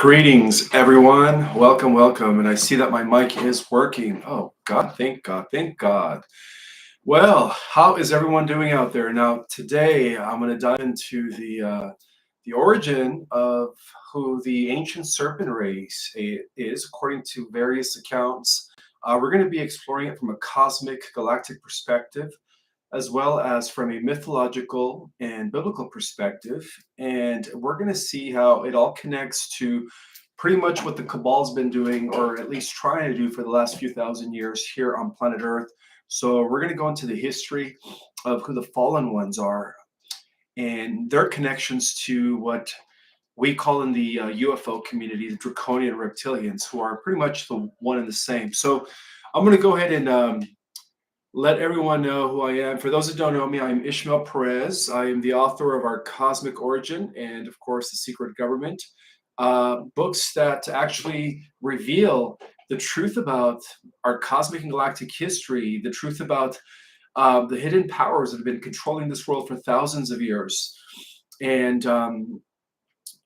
Greetings, everyone. Welcome, welcome. And I see that my mic is working. Oh, God, thank God, thank God. Well, how is everyone doing out there? Now, today I'm going to dive into the origin of who the ancient serpent race is, according to various accounts. We're going to be exploring it from a cosmic, galactic perspective, as well as from a mythological and biblical perspective. And we're going to see how it all connects to pretty much what the Cabal's been doing, or at least trying to do for the last few thousand years here on planet Earth. So we're going to go into the history of who the fallen ones are and their connections to what we call in the UFO community the Draconian reptilians, who are pretty much the one and the same. So I'm going to go ahead and let everyone know who I am. For those that don't know me, I'm Ismael Perez. I am the author of Our Cosmic Origin and, of course, The Secret Government, books that actually reveal the truth about our cosmic and galactic history, the truth about the hidden powers that have been controlling this world for thousands of years. And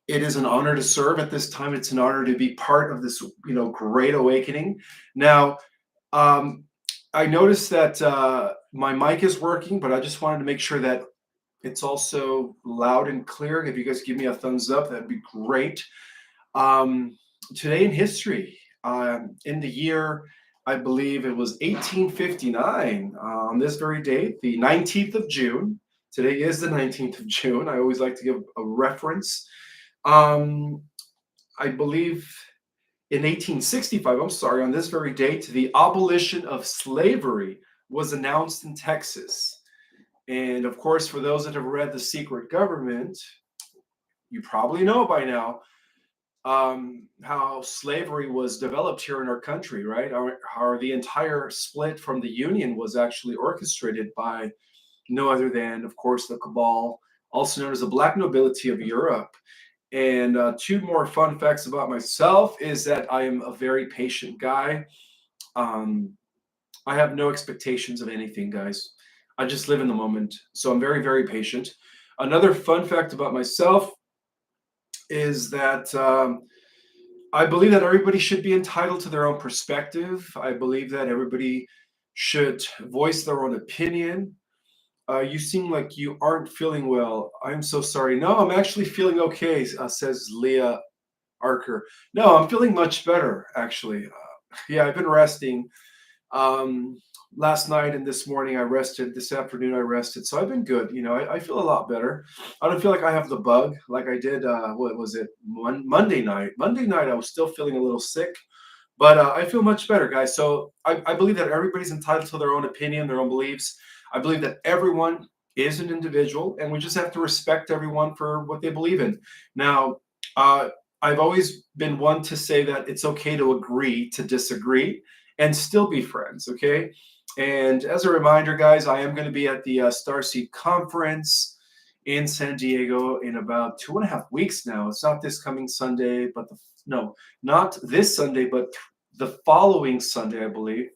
it is an honor to serve at this time. It's an honor to be part of this, great awakening. Now, I noticed that my mic is working, but I just wanted to make sure that it's also loud and clear. If you guys give me a thumbs up, that'd be great. Today in history, in the year, I believe it was 1859, on this very date, the 19th of June. Today is the 19th of June. I always like to give a reference. I believe in 1865, on this very date, the abolition of slavery was announced in Texas. And of course, for those that have read The Secret Government, you probably know by now how slavery was developed here in our country, right? How the entire split from the Union was actually orchestrated by no other than, of course, the Cabal, also known as the Black Nobility of Europe. And two more fun facts about myself is that I am a very patient guy. I have no expectations of anything, guys. I just live in the moment. So I'm very, very patient. Another fun fact about myself is that I believe that everybody should be entitled to their own perspective. I believe that everybody should voice their own opinion. You seem like you aren't feeling well. I'm so sorry. No, I'm actually feeling okay, says Leah Archer. No, I'm feeling much better, actually. Yeah, I've been resting. Last night and this morning I rested. This afternoon I rested. So I've been good. I feel a lot better. I don't feel like I have the bug like I did, what was it, Monday night. Monday night I was still feeling a little sick. But I feel much better, guys. So I believe that everybody's entitled to their own opinion, their own beliefs. I believe that everyone is an individual, and we just have to respect everyone for what they believe in. Now, I've always been one to say that it's okay to agree to disagree and still be friends, okay? And as a reminder, guys, I am going to be at the Starseed Conference in San Diego in about 2.5 weeks now. It's not this coming Sunday, but not this Sunday, but the following Sunday, I believe.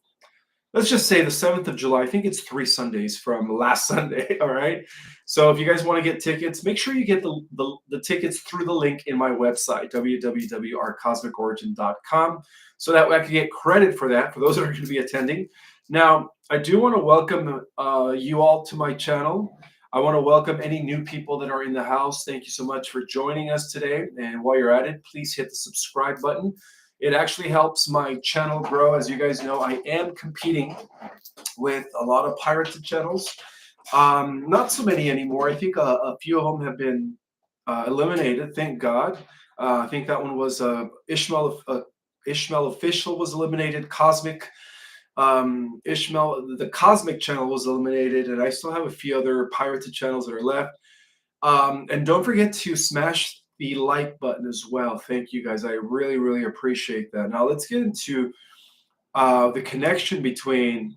Let's just say the 7th of July. I think it's 3 Sundays from last Sunday. All right. So if you guys want to get tickets, make sure you get the tickets through the link in my website, www.ourcosmicorigin.com, so that way I can get credit for that for those that are going to be attending. Now, I do want to welcome you all to my channel. I want to welcome any new people that are in the house. Thank you so much for joining us today. And while you're at it, please hit the subscribe button. It actually helps my channel grow. As you guys know, I am competing with a lot of pirated channels. Not so many anymore. I think a few of them have been eliminated, thank God. I think that one was Ishmael Official was eliminated. The Cosmic channel was eliminated, and I still have a few other pirated channels that are left. And don't forget to smash the like button as well. Thank you, guys. I really, really appreciate that. Now let's get into the connection between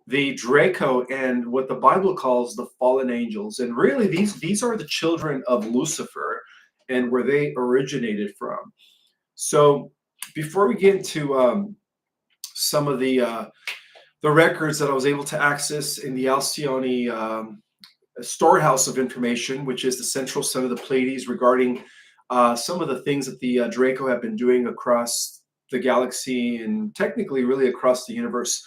the Draco and what the Bible calls the fallen angels. And really, these are the children of Lucifer and where they originated from. So before we get into some of the records that I was able to access in the Alcyone storehouse of information, which is the central sun of the Pleiades, regarding some of the things that the Draco have been doing across the galaxy and technically really across the universe.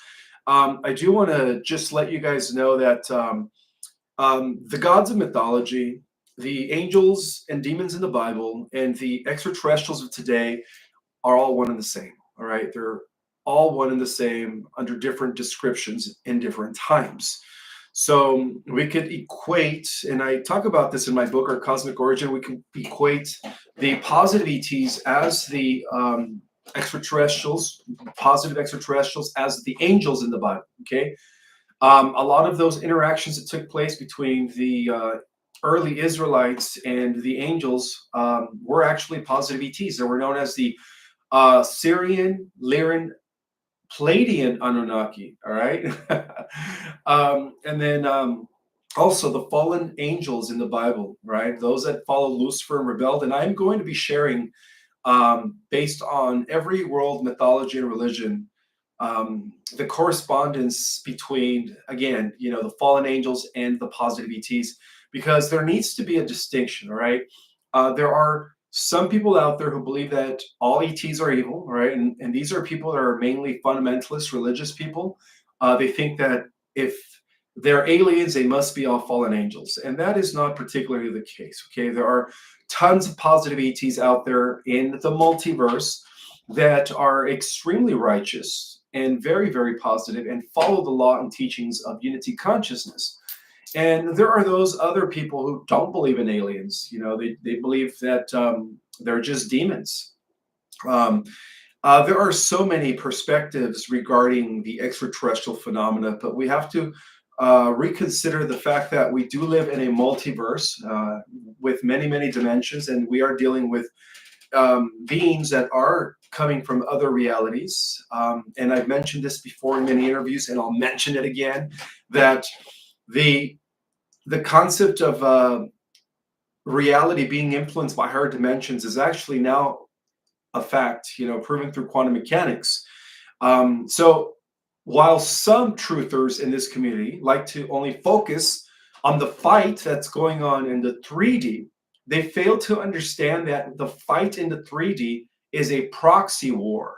I do want to just let you guys know that the gods of mythology, the angels and demons in the Bible, and the extraterrestrials of today are all one and the same. All right, they're all one and the same under different descriptions in different times. So we could equate, and I talk about this in my book, Our Cosmic Origin. We can equate the positive ETs as the extraterrestrials, positive extraterrestrials as the angels in the Bible. Okay, a lot of those interactions that took place between the early Israelites and the angels were actually positive ETs. They were known as the Syrian, Lyran, Palladian Anunnaki. All right, and then also the fallen angels in the Bible. Right, those that follow Lucifer and rebelled. And I'm going to be sharing, based on every world mythology and religion, the correspondence between, again, the fallen angels and the positive ETs, because there needs to be a distinction. All right, there are some people out there who believe that all ETs are evil. All right, and these are people that are mainly fundamentalist religious people. They think that if they're aliens, they must be all fallen angels, and that is not particularly the case. Okay, there are tons of positive ETs out there in the multiverse that are extremely righteous and very, very positive and follow the law and teachings of unity consciousness. And there are those other people who don't believe in aliens. They believe that they're just demons. There are so many perspectives regarding the extraterrestrial phenomena, but we have to reconsider the fact that we do live in a multiverse with many, many dimensions, and we are dealing with beings that are coming from other realities. And I've mentioned this before in many interviews, and I'll mention it again, that the concept of reality being influenced by higher dimensions is actually now a fact, proven through quantum mechanics. So while some truthers in this community like to only focus on the fight that's going on in the 3D, they fail to understand that the fight in the 3D is a proxy war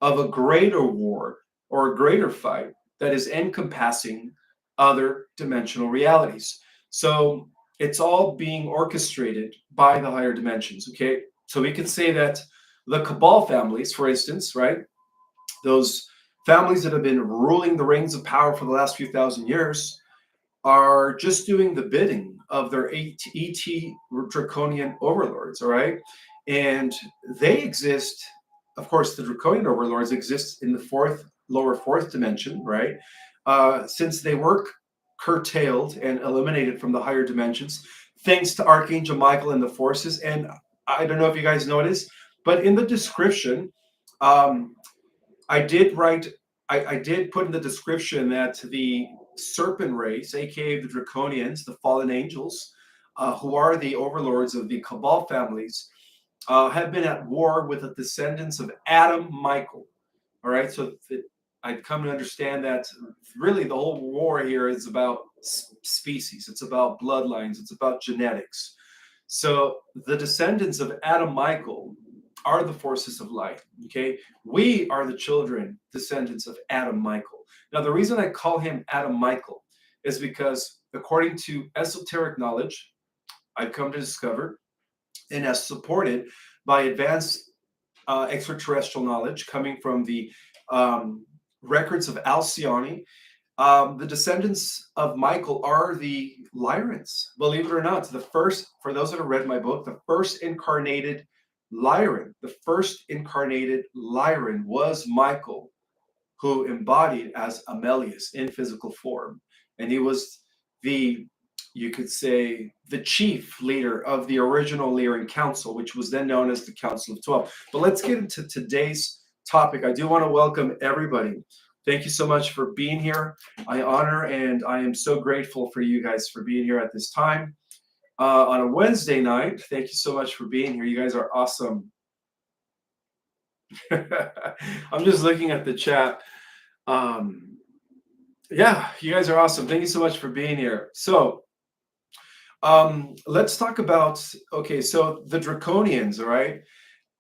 of a greater war or a greater fight that is encompassing other dimensional realities. So it's all being orchestrated by the higher dimensions. Okay, so we can say that the Cabal families, for instance, right, those families that have been ruling the reins of power for the last few thousand years, are just doing the bidding of their ET draconian overlords. All right, and they exist. Of course, the draconian overlords exist in the lower fourth dimension, right? Since they were curtailed and eliminated from the higher dimensions, thanks to Archangel Michael and the forces. And I don't know if you guys noticed, but in the description, I did put in the description that the serpent race, aka the Draconians, the fallen angels, who are the overlords of the Cabal families, have been at war with the descendants of Adam Michael. All right, so I've come to understand that really the whole war here is about species, it's about bloodlines, it's about genetics. So the descendants of Adam Michael are the forces of light. Okay, we are the children, descendants of Adam Michael. Now, the reason I call him Adam Michael is because, according to esoteric knowledge, I've come to discover, and as supported by advanced extraterrestrial knowledge coming from the records of Alcyone, the descendants of Michael are the Lyrans. Believe it or not, for those that have read my book, the first incarnated Lyran was Michael, who embodied as Amelius in physical form. And he was you could say, the chief leader of the original Lyran Council, which was then known as the Council of 12. But let's get into today's topic. I do want to welcome everybody. Thank you so much for being here. I honor and I am so grateful for you guys for being here at this time. On a Wednesday night, thank you so much for being here. You guys are awesome. I'm just looking at the chat. Yeah, you guys are awesome. Thank you so much for being here. So Let's talk about, okay, so the Draconians, all right?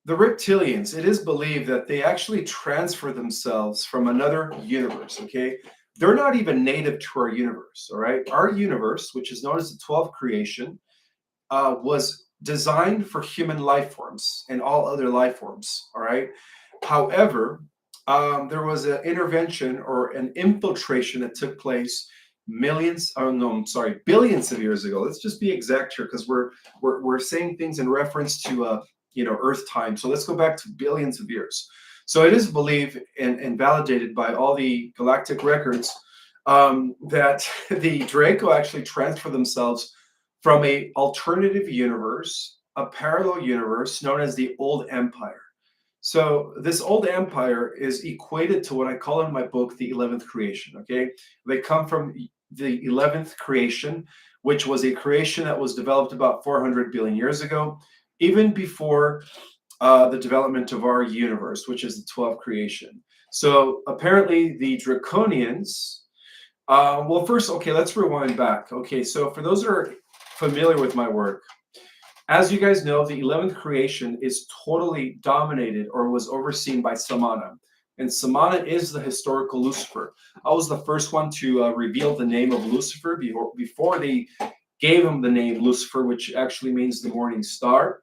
The reptilians, it is believed that they actually transfer themselves from another universe, okay? They're not even native to our universe, all right? Our universe, which is known as the 12th creation, was designed for human life forms and all other life forms, all right? However, there was an intervention or an infiltration that took place millions, oh no, I'm sorry, billions of years ago. Let's just be exact here because we're saying things in reference to Earth time. So let's go back to billions of years. So it is believed and validated by all the galactic records that the Draco actually transfer themselves from a alternative universe, a parallel universe known as the Old Empire. So this old empire is equated to what I call in my book the 11th creation. Okay, they come from the 11th creation, which was a creation that was developed about 400 billion years ago, even before the development of our universe, which is the 12th creation. So apparently the Draconians. Well, first, okay, let's rewind back. Okay, so for those that are familiar with my work, as you guys know, the 11th creation is totally dominated or was overseen by Samana. And Samana is the historical Lucifer. I was the first one to reveal the name of Lucifer before they gave him the name Lucifer, which actually means the morning star.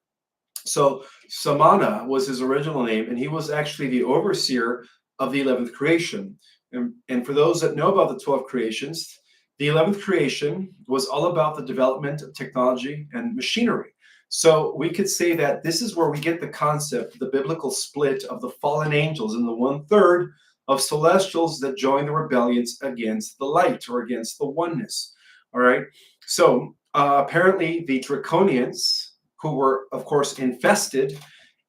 So Samana was his original name, and he was actually the overseer of the 11th creation. And for those that know about the 12 creations, the 11th creation was all about the development of technology and machinery. So we could say that this is where we get the concept, the biblical split of the fallen angels and the 1/3 of celestials that join the rebellions against the light or against the oneness. All right. So apparently the Draconians, who were, of course, infested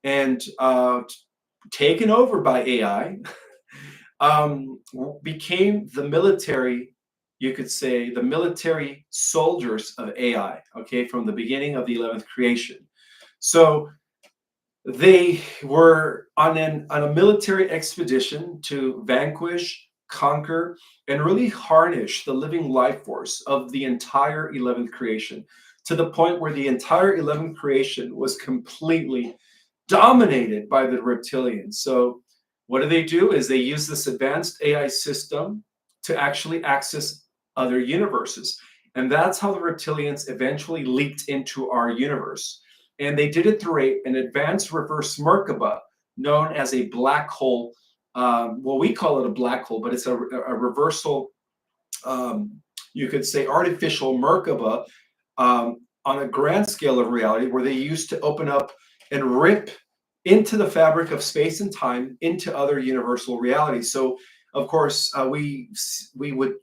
and taken over by AI, became the military, you could say, the military soldiers of AI, okay, from the beginning of the 11th creation. So they were on a military expedition to vanquish, conquer, and really harness the living life force of the entire 11th creation to the point where the entire 11th creation was completely dominated by the reptilians. So what do? Is they use this advanced AI system to actually access other universes. And that's how the reptilians eventually leaked into our universe. And they did it through an advanced reverse Merkaba known as a black hole. Well, we call it a black hole, but it's a reversal, you could say, artificial Merkaba on a grand scale of reality, where they used to open up and rip into the fabric of space and time into other universal realities. So, of course, we would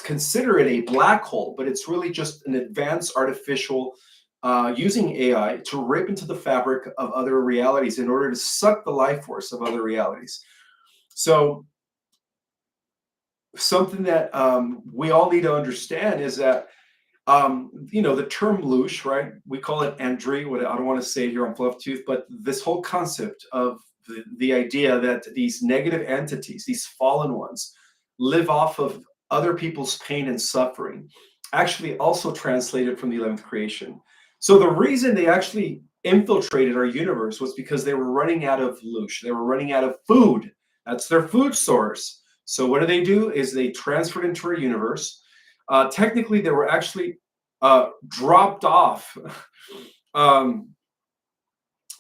consider it a black hole, but it's really just an advanced artificial using AI to rip into the fabric of other realities in order to suck the life force of other realities. So something that we all need to understand is that the term loosh, right? We call it Andri. What I don't want to say it here on Fluff Tooth, but this whole concept of the idea that these negative entities, these fallen ones, live off of other people's pain and suffering, actually also translated from the 11th creation. So the reason they actually infiltrated our universe was because they were running out of loosh. They were running out of food. That's their food source. So what do? Is they transferred into our universe. Technically, they were actually dropped off.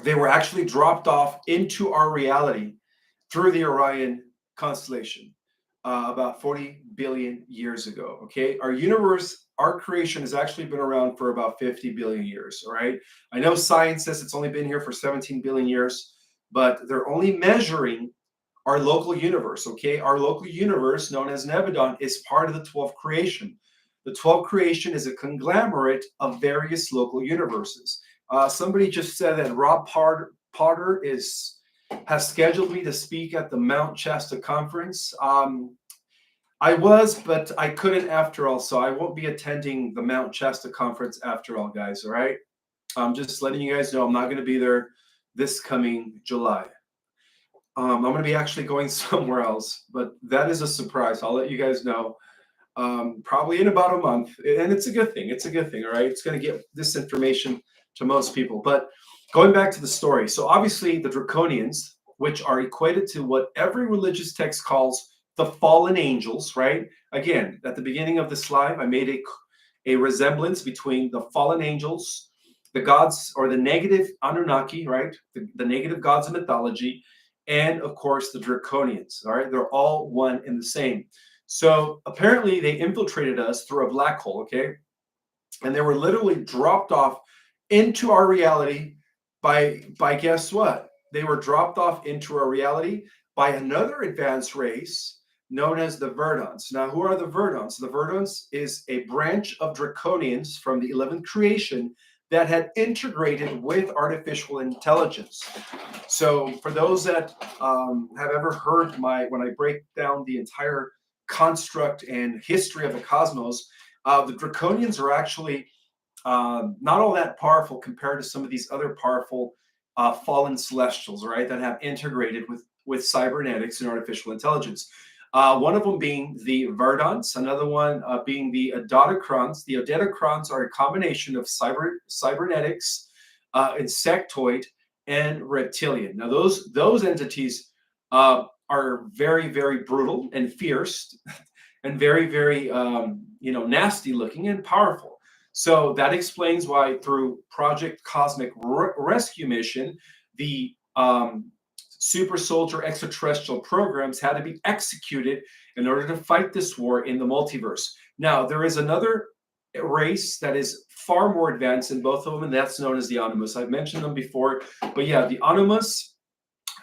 They were actually dropped off into our reality through the Orion constellation about 40 billion years ago. Okay, our universe, our creation has actually been around for about 50 billion years. All right, I know science says it's only been here for 17 billion years, but they're only measuring our local universe. Okay, our local universe, known as Nebadon, is part of the 12th creation. The 12th creation is a conglomerate of various local universes. Somebody just said that Rob Potter has scheduled me to speak at the Mount Shasta conference. I was, but I couldn't after all, so I won't be attending the Mount Shasta conference after all, guys. All right, I'm just letting you guys know I'm not going to be there this coming July. I'm going to be actually going somewhere else, but that is a surprise. I'll let you guys know. probably in about a month. And it's a good thing. It's a good thing. All right. It's going to get this information to most people. But going back to the story. So obviously, the Draconians, which are equated to what every religious text calls the fallen angels, right? Again, at the beginning of the slide, I made a resemblance between the fallen angels, the gods, or the negative Anunnaki, right? The negative gods of mythology, and of course the Draconians. All right, they're all one and the same. So apparently they infiltrated us through a black hole, okay? And they were literally dropped off into our reality by guess what? They were dropped off into our reality by another advanced race known as the Verdants. Now, who are the Verdants? The Verdants is a branch of Draconians from the 11th creation that had integrated with artificial intelligence. So for those that have ever heard when I break down the entire construct and history of the cosmos, the Draconians are actually not all that powerful compared to some of these other powerful fallen celestials, right, that have integrated with cybernetics and artificial intelligence. One of them being the Verdants, another one being the Odonocrons. The Odonocrons are a combination of cybernetics, insectoid, and reptilian. Now, those entities are very, very brutal and fierce, and very, very nasty looking and powerful. So that explains why through Project Cosmic Rescue Mission, the super soldier extraterrestrial programs had to be executed in order to fight this war in the multiverse. Now, there is another race that is far more advanced than both of them, and that's known as the Animus. I've mentioned them before, but yeah, the Animus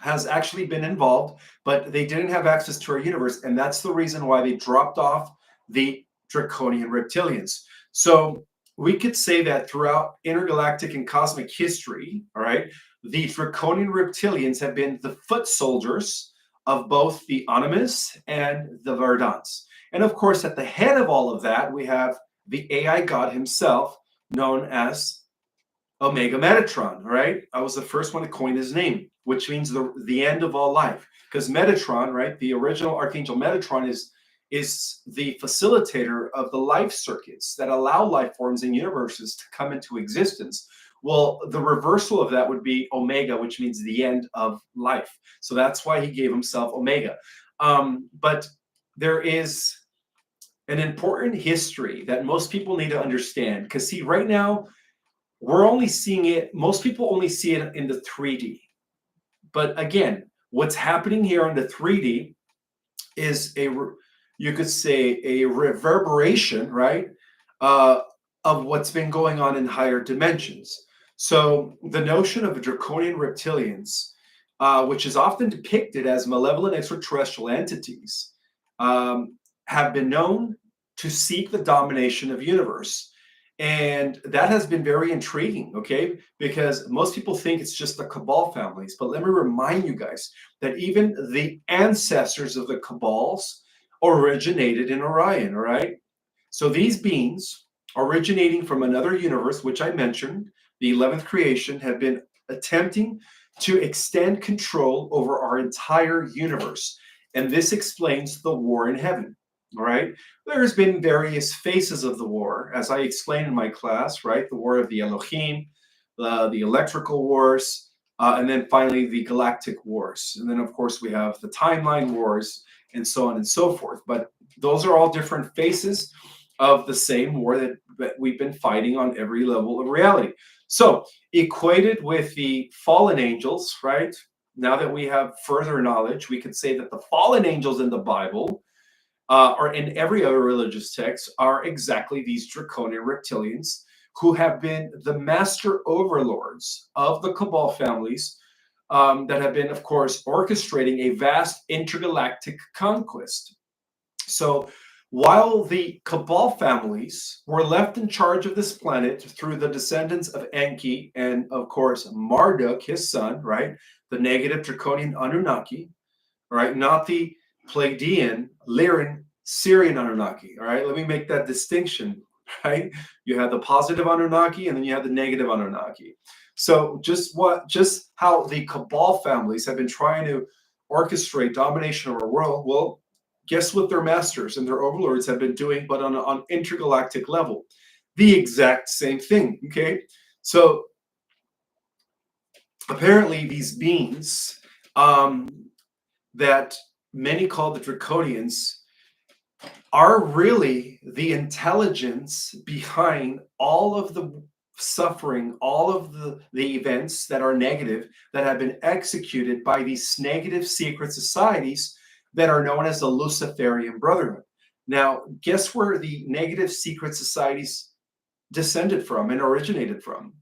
has actually been involved, but they didn't have access to our universe, and that's the reason why they dropped off the Draconian reptilians. So we could say that throughout intergalactic and cosmic history, all right, the Draconian reptilians have been the foot soldiers of both the Animus and the Verdants. And of course, at the head of all of that, we have the AI god himself, known as Omega Metatron, all right? I was the first one to coin his name, which means the end of all life. Because Metatron, right, the original Archangel Metatron is the facilitator of the life circuits that allow life forms and universes to come into existence. Well, the reversal of that would be Omega, which means the end of life. So that's why he gave himself Omega. But there is an important history that most people need to understand. Because see, right now, we're only seeing it, most people only see it in the 3D. But again, what's happening here in the 3D is you could say a reverberation, right, of what's been going on in higher dimensions. So the notion of draconian reptilians, which is often depicted as malevolent extraterrestrial entities, have been known to seek the domination of universe. And that has been very intriguing, okay? Because most people think it's just the Cabal families. But let me remind you guys that even the ancestors of the Cabals originated in Orion, all right? So these beings originating from another universe, which I mentioned, the 11th creation, have been attempting to extend control over our entire universe. And this explains the war in heaven. All right. There's been various phases of the war, as I explained in my class, right? The war of the Elohim, the electrical wars, and then finally the galactic wars. And then, of course, we have the timeline wars and so on and so forth. But those are all different phases of the same war that we've been fighting on every level of reality. So equated with the fallen angels, right? Now that we have further knowledge, we could say that the fallen angels in the Bible or in every other religious text, are exactly these draconian reptilians who have been the master overlords of the Cabal families that have been, of course, orchestrating a vast intergalactic conquest. So while the Cabal families were left in charge of this planet through the descendants of Enki and, of course, Marduk, his son, right, the negative draconian Anunnaki, right, not the Pleiadian, Lyran, Syrian Anunnaki. All right, let me make that distinction. Right, you have the positive Anunnaki, and then you have the negative Anunnaki. So just how the Cabal families have been trying to orchestrate domination of our world. Well, guess what their masters and their overlords have been doing, but on an intergalactic level? The exact same thing, okay? So apparently these beings that many call the Draconians are really the intelligence behind all of the suffering, all of the events that are negative that have been executed by these negative secret societies that are known as the Luciferian Brotherhood. Now, guess where the negative secret societies descended from and originated from?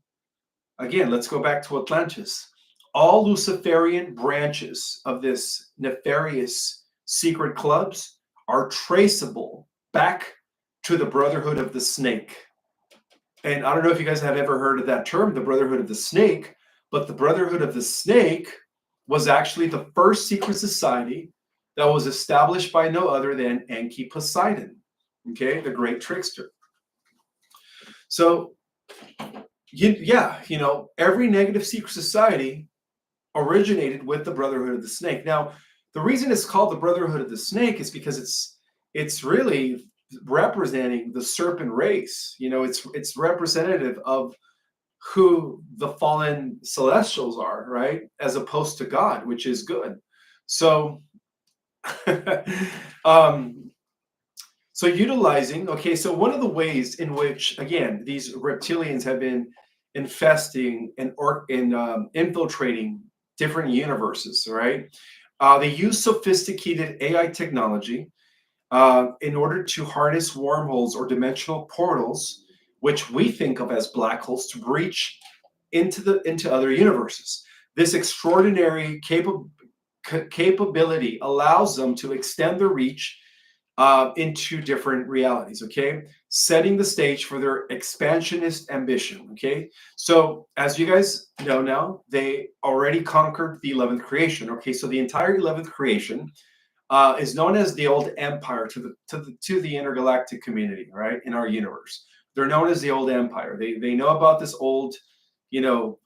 Again, let's go back to Atlantis. All Luciferian branches of this nefarious secret clubs are traceable back to the Brotherhood of the Snake. And I don't know if you guys have ever heard of that term, the Brotherhood of the Snake, but the Brotherhood of the Snake was actually the first secret society that was established by no other than Enki Poseidon, okay, the great trickster. So, every negative secret society originated with the Brotherhood of the Snake. Now, the reason it's called the Brotherhood of the Snake is because it's really representing the serpent race. It's representative of who the fallen celestials are, right? As opposed to God, which is good. So, utilizing, okay, so one of the ways in which, again, these reptilians have been infesting and infiltrating different universes, right? They use sophisticated AI technology in order to harness wormholes or dimensional portals, which we think of as black holes, to breach into other universes. This extraordinary capability allows them to extend their reach into different realities, okay? Setting the stage for their expansionist ambition, okay? So as you guys know now, they already conquered the 11th creation, okay? So the entire 11th creation is known as the old empire to the intergalactic community, right? In our universe. They're known as the old empire. They know about this old,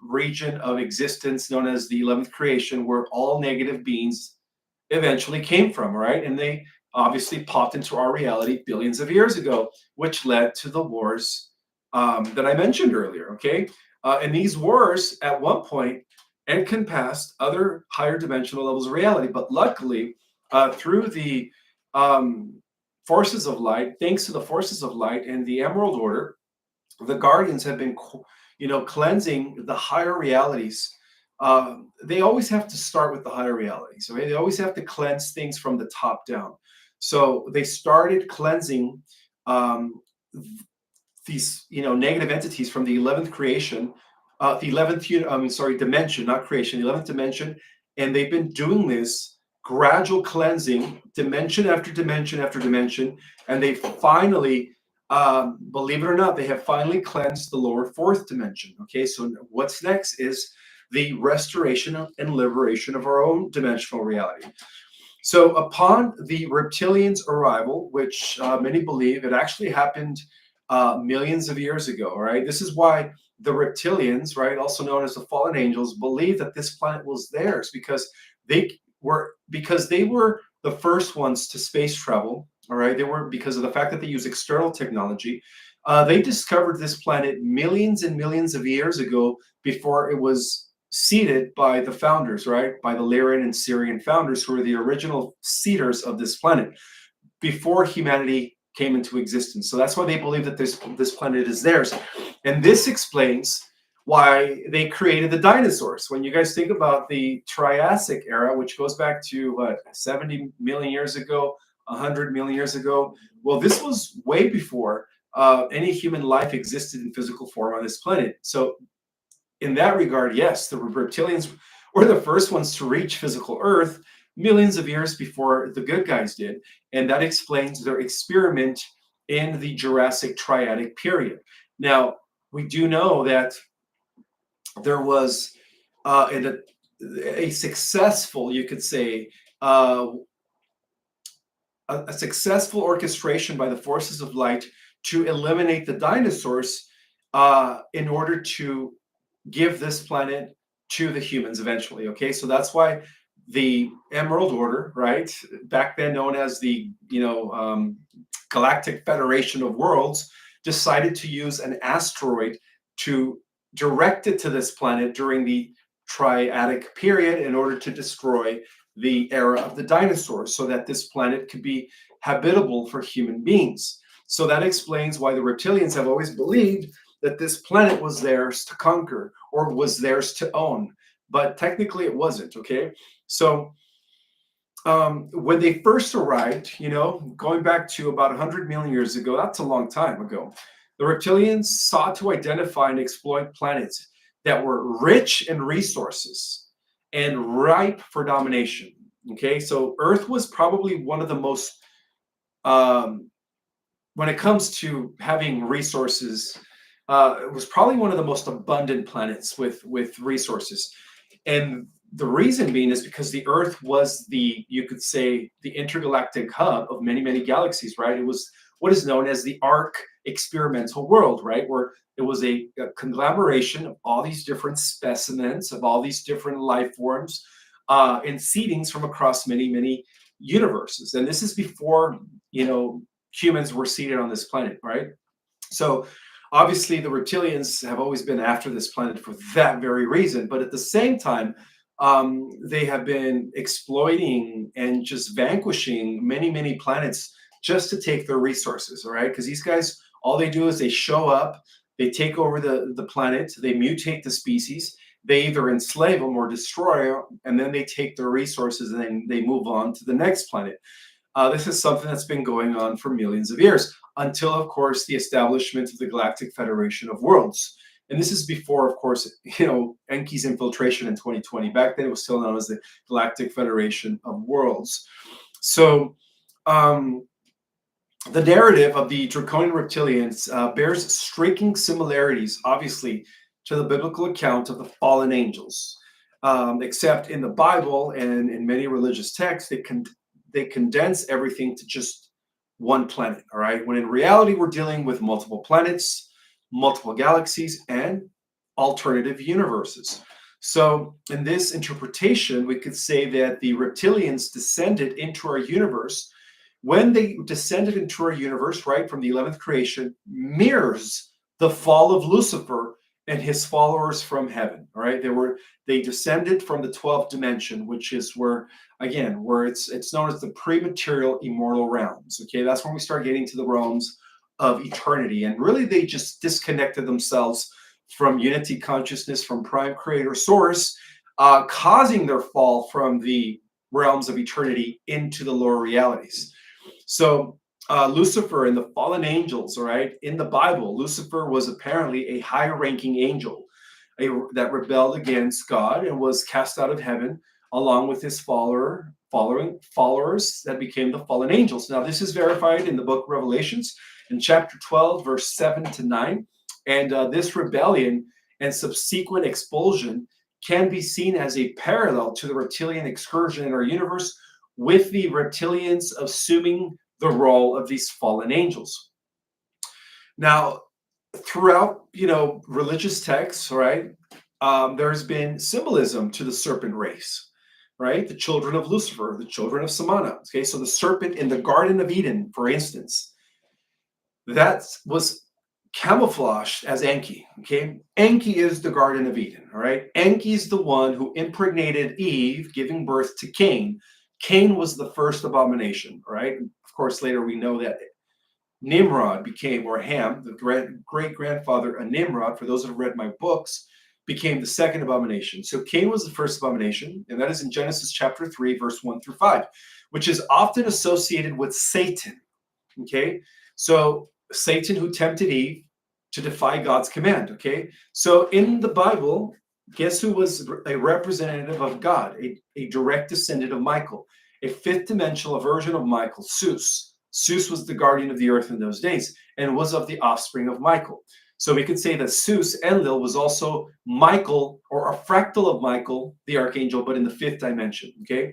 region of existence known as the 11th creation, where all negative beings eventually came from, right? And they obviously popped into our reality billions of years ago, which led to the wars that I mentioned earlier, okay? And these wars at one point encompassed other higher dimensional levels of reality, but luckily, through the forces of light, thanks to the forces of light and the Emerald Order, the Guardians have been, cleansing the higher realities. They always have to start with the higher realities, okay? They always have to cleanse things from the top down. So they started cleansing these, negative entities from the 11th creation, the 11th, dimension, not creation, the 11th dimension. And they've been doing this gradual cleansing, dimension after dimension after dimension. And they finally, believe it or not, they have finally cleansed the lower fourth dimension. Okay, so what's next is the restoration and liberation of our own dimensional reality. So upon the reptilians' arrival, which many believe it actually happened millions of years ago, right? This is why the reptilians, right, also known as the fallen angels, believe that this planet was theirs because they were the first ones to space travel. All right, they were, because of the fact that they use external technology. They discovered this planet millions and millions of years ago before it was seeded by the founders, right? By the Lyrian and Syrian founders, who were the original seeders of this planet before humanity came into existence. So that's why they believe that this planet is theirs. And this explains why they created the dinosaurs. When you guys think about the Triassic era, which goes back to 70 million years ago, 100 million years ago, well, this was way before any human life existed in physical form on this planet. So in that regard, yes, the reptilians were the first ones to reach physical Earth millions of years before the good guys did. And that explains their experiment in the Jurassic Triadic period. Now, we do know that there was a successful, you could say, a successful orchestration by the forces of light to eliminate the dinosaurs in order to give this planet to the humans eventually. Okay, so that's why the Emerald Order, right? Back then known as the, Galactic Federation of Worlds, decided to use an asteroid to direct it to this planet during the Triadic period in order to destroy the era of the dinosaurs so that this planet could be habitable for human beings. So that explains why the reptilians have always believed that this planet was theirs to conquer or was theirs to own. But technically it wasn't, okay? So when they first arrived, going back to about 100 million years ago, that's a long time ago, the reptilians sought to identify and exploit planets that were rich in resources and ripe for domination. Okay, so Earth was probably one of the most, when it comes to having resources, it was probably one of the most abundant planets with resources. And the reason being is because the Earth was you could say, the intergalactic hub of many, many galaxies, right? It was what is known as the arc experimental world, right? Where it was a conglomeration of all these different specimens, of all these different life forms, and seedings from across many, many universes. And this is before, humans were seeded on this planet, right? So obviously the reptilians have always been after this planet for that very reason, but at the same time, they have been exploiting and just vanquishing many, many planets just to take their resources, all right? Because these guys, all they do is they show up, they take over the planet, they mutate the species, they either enslave them or destroy them, and then they take their resources and then they move on to the next planet. This is something that's been going on for millions of years until, of course, the establishment of the Galactic Federation of Worlds. And this is before, of course, Enki's infiltration in 2020. Back then, it was still known as the Galactic Federation of Worlds. So the narrative of the Draconian reptilians bears striking similarities, obviously, to the biblical account of the fallen angels. Except in the Bible and in many religious texts, they condense everything to just one planet, all right? When in reality, we're dealing with multiple planets, multiple galaxies, and alternative universes. So in this interpretation, we could say that the reptilians descended into our universe. When they descended into our universe, right, from the 11th creation, mirrors the fall of Lucifer and his followers from heaven, all right? They descended from the 12th dimension, which is where it's known as the pre-material immortal realms. Okay, that's when we start getting to the realms of eternity, and really they just disconnected themselves from unity consciousness, from prime creator source, causing their fall from the realms of eternity into the lower realities. So Lucifer and the fallen angels, all right, in the Bible, Lucifer was apparently a high-ranking angel that rebelled against God and was cast out of heaven, along with his followers that became the fallen angels. Now, this is verified in the book of Revelations in chapter 12, verse 7 to 9. And this rebellion and subsequent expulsion can be seen as a parallel to the reptilian excursion in our universe, with the reptilians assuming the role of these fallen angels. Now, throughout, religious texts, right, there's been symbolism to the serpent race, right? The children of Lucifer, the children of Samana. Okay, so the serpent in the Garden of Eden, for instance, that was camouflaged as Enki. Okay, Enki is the Garden of Eden. All right, Enki is the one who impregnated Eve, giving birth to Cain. Cain was the first abomination. All right, of course, later we know that Nimrod became, or Ham, the great grandfather of Nimrod, for those that have read my books, became the second abomination. So Cain was the first abomination, and that is in Genesis chapter 3, verse 1 through 5, which is often associated with Satan. Okay, so Satan who tempted Eve to defy God's command. Okay, so in the Bible, guess who was a representative of God, a direct descendant of Michael, a fifth dimensional version of Michael, Zeus. Zeus was the guardian of the earth in those days and was of the offspring of Michael. So we could say that Zeus, Enlil, was also Michael, or a fractal of Michael, the archangel, but in the fifth dimension. Okay,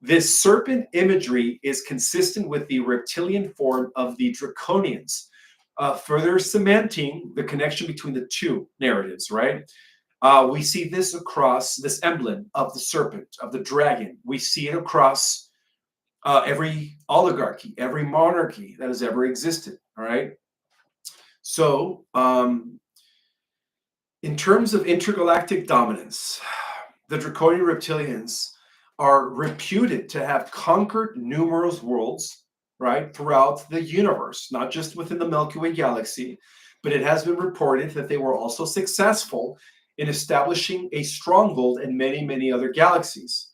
this serpent imagery is consistent with the reptilian form of the Draconians, further cementing the connection between the two narratives, right? We see this across this emblem of the serpent, of the dragon. We see it across every oligarchy, every monarchy that has ever existed. All right. So, in terms of intergalactic dominance, the Draconian reptilians are reputed to have conquered numerous worlds, right, throughout the universe, not just within the Milky Way galaxy, but it has been reported that they were also successful in establishing a stronghold in many, many other galaxies.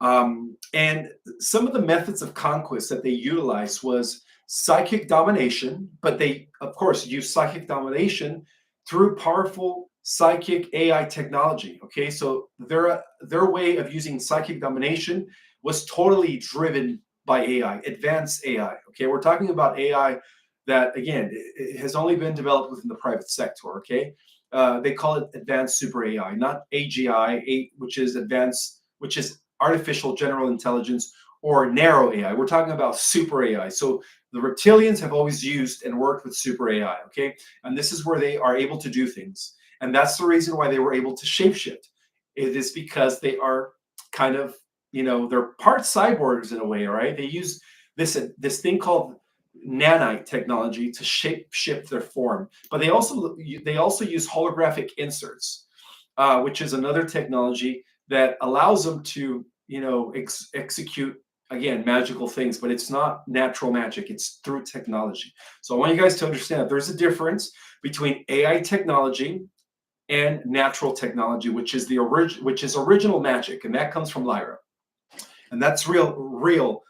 And some of the methods of conquest that they utilized was psychic domination, but they, of course, use psychic domination through powerful psychic AI technology. Okay, so their way of using psychic domination was totally driven by AI, advanced AI. Okay, we're talking about AI that again it has only been developed within the private sector. Okay, they call it advanced super AI, not AGI, which is advanced, which is artificial general intelligence, or narrow AI. We're talking about super AI. So the reptilians have always used and worked with super AI, okay? And this is where they are able to do things. And that's the reason why they were able to shapeshift. It is because they are kind of, they're part cyborgs in a way, right? They use this thing called nanite technology to shape shift their form. But they also use holographic inserts, which is another technology that allows them to execute again magical things, but it's not natural magic, it's through technology. So I want you guys to understand that there's a difference between AI technology and natural technology, which is original magic, and that comes from Lyra, and that's real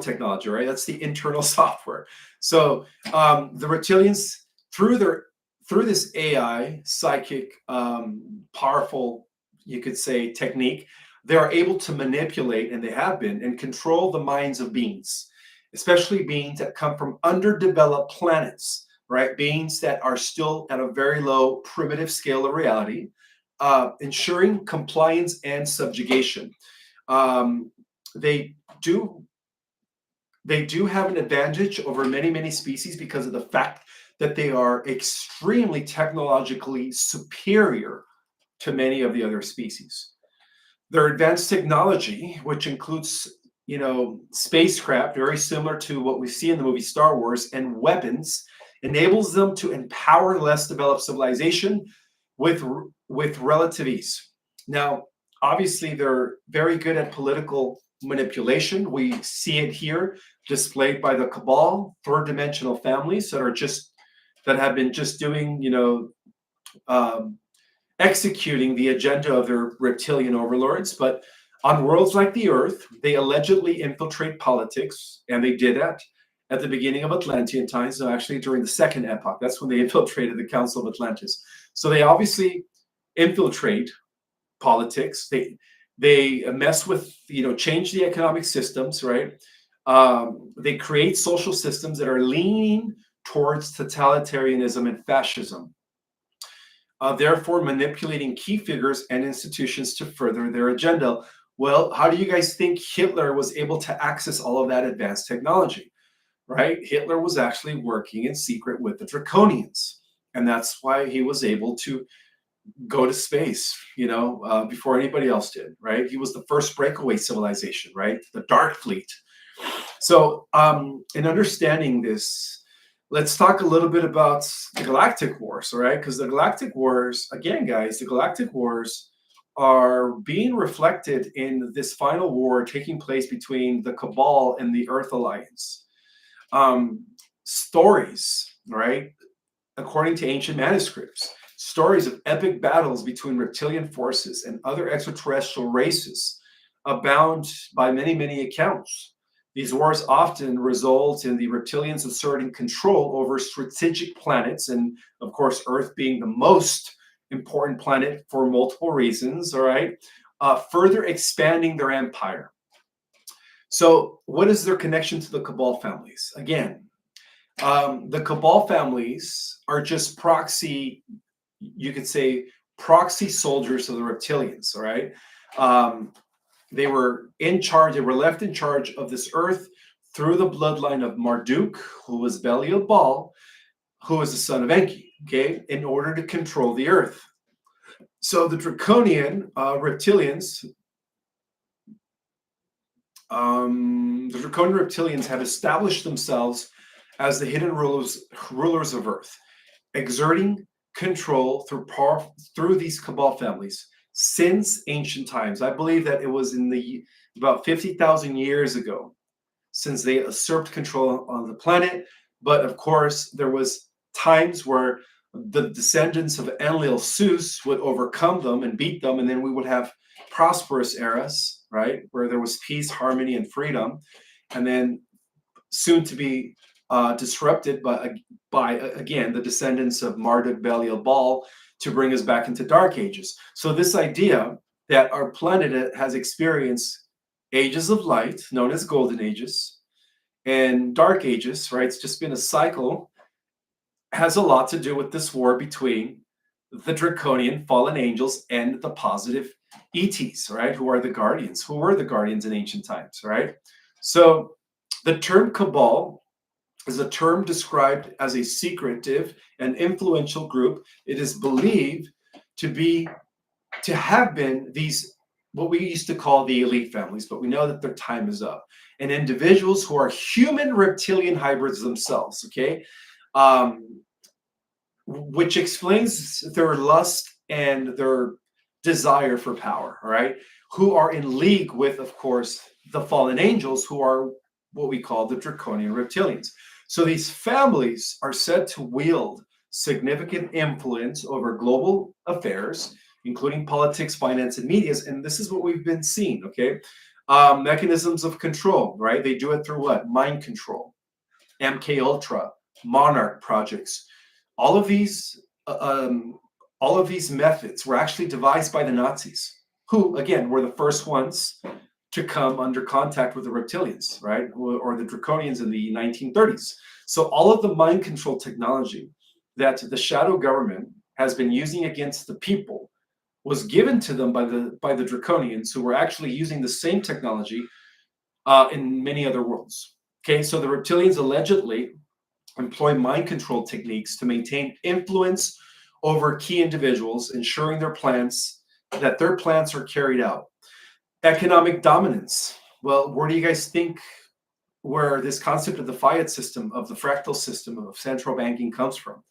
technology, right? That's the internal software. So the reptilians, through this AI psychic powerful, you could say, technique, they are able to manipulate, and they have been, and control the minds of beings, especially beings that come from underdeveloped planets, right? Beings that are still at a very low primitive scale of reality, ensuring compliance and subjugation. They do have an advantage over many species because of the fact that they are extremely technologically superior to many of the other species. Their advanced technology, which includes, spacecraft, very similar to what we see in the movie Star Wars, and weapons, enables them to empower less developed civilization with relative ease. Now, obviously, they're very good at political manipulation. We see it here displayed by the Cabal, third-dimensional families that have been just doing, executing the agenda of their reptilian overlords. But on worlds like the Earth, they allegedly infiltrate politics, and they did that at the beginning of Atlantean times. So actually, during the Second Epoch, that's when they infiltrated the Council of Atlantis. So they obviously infiltrate politics. They mess with, change the economic systems, right? They create social systems that are leaning towards totalitarianism and fascism, therefore manipulating key figures and institutions to further their agenda. Well, how do you guys think Hitler was able to access all of that advanced technology, right? Hitler was actually working in secret with the Draconians, and that's why he was able to go to space, before anybody else did, right? He was the first breakaway civilization, right? The Dark Fleet. So, in understanding this, let's talk a little bit about the Galactic Wars, all right? Because the Galactic Wars, again, guys, the Galactic Wars are being reflected in this final war taking place between the Cabal and the Earth Alliance. Stories, right? According to ancient manuscripts, stories of epic battles between reptilian forces and other extraterrestrial races abound by many accounts. These wars often result in the reptilians asserting control over strategic planets, and of course, Earth being the most important planet for multiple reasons, all right, further expanding their empire. So what is their connection to the Cabal families? Again, the Cabal families are just proxy, you could say, proxy soldiers of the reptilians, all right? They were left in charge of this Earth through the bloodline of Marduk, who was Belial Baal, who was the son of Enki, okay, in order to control the Earth. So the draconian reptilians, have established themselves as the hidden rulers of Earth, exerting control through these Cabal families since ancient times. I believe that it was in the about 50,000 years ago since they usurped control on the planet. But of course, there was times where the descendants of Enlil Zeus would overcome them and beat them, and then we would have prosperous eras, right, where there was peace, harmony, and freedom, and then soon to be disrupted by again the descendants of Marduk, Belial, Baal to bring us back into dark ages. So this idea that our planet has experienced ages of light, known as golden ages, and dark ages, right? It's just been a cycle, has a lot to do with this war between the draconian fallen angels and the positive ETs, right? Who are the guardians, who were the guardians in ancient times, right? So the term Cabal is a term described as a secretive and influential group. It is believed to have been these what we used to call the elite families, but we know that their time is up. And individuals who are human reptilian hybrids themselves, okay? Which explains their lust and their desire for power, all right? Who are in league with, of course, the fallen angels, who are what we call the draconian reptilians. So these families are said to wield significant influence over global affairs, including politics, finance, and medias. And this is what we've been seeing, okay? Mechanisms of control, right? They do it through what? Mind control, MK Ultra, Monarch projects. All of these, all of these methods were actually devised by the Nazis, who, again, were the first ones to come under contact with the reptilians, right? Or the draconians in the 1930s. So all of the mind control technology that the shadow government has been using against the people was given to them by the draconians, who were actually using the same technology in many other worlds. Okay, so the reptilians allegedly employ mind control techniques to maintain influence over key individuals, ensuring their plans are carried out. Economic dominance. Well, where do you guys think where this concept of the fiat system, of the fractal system of central banking comes from?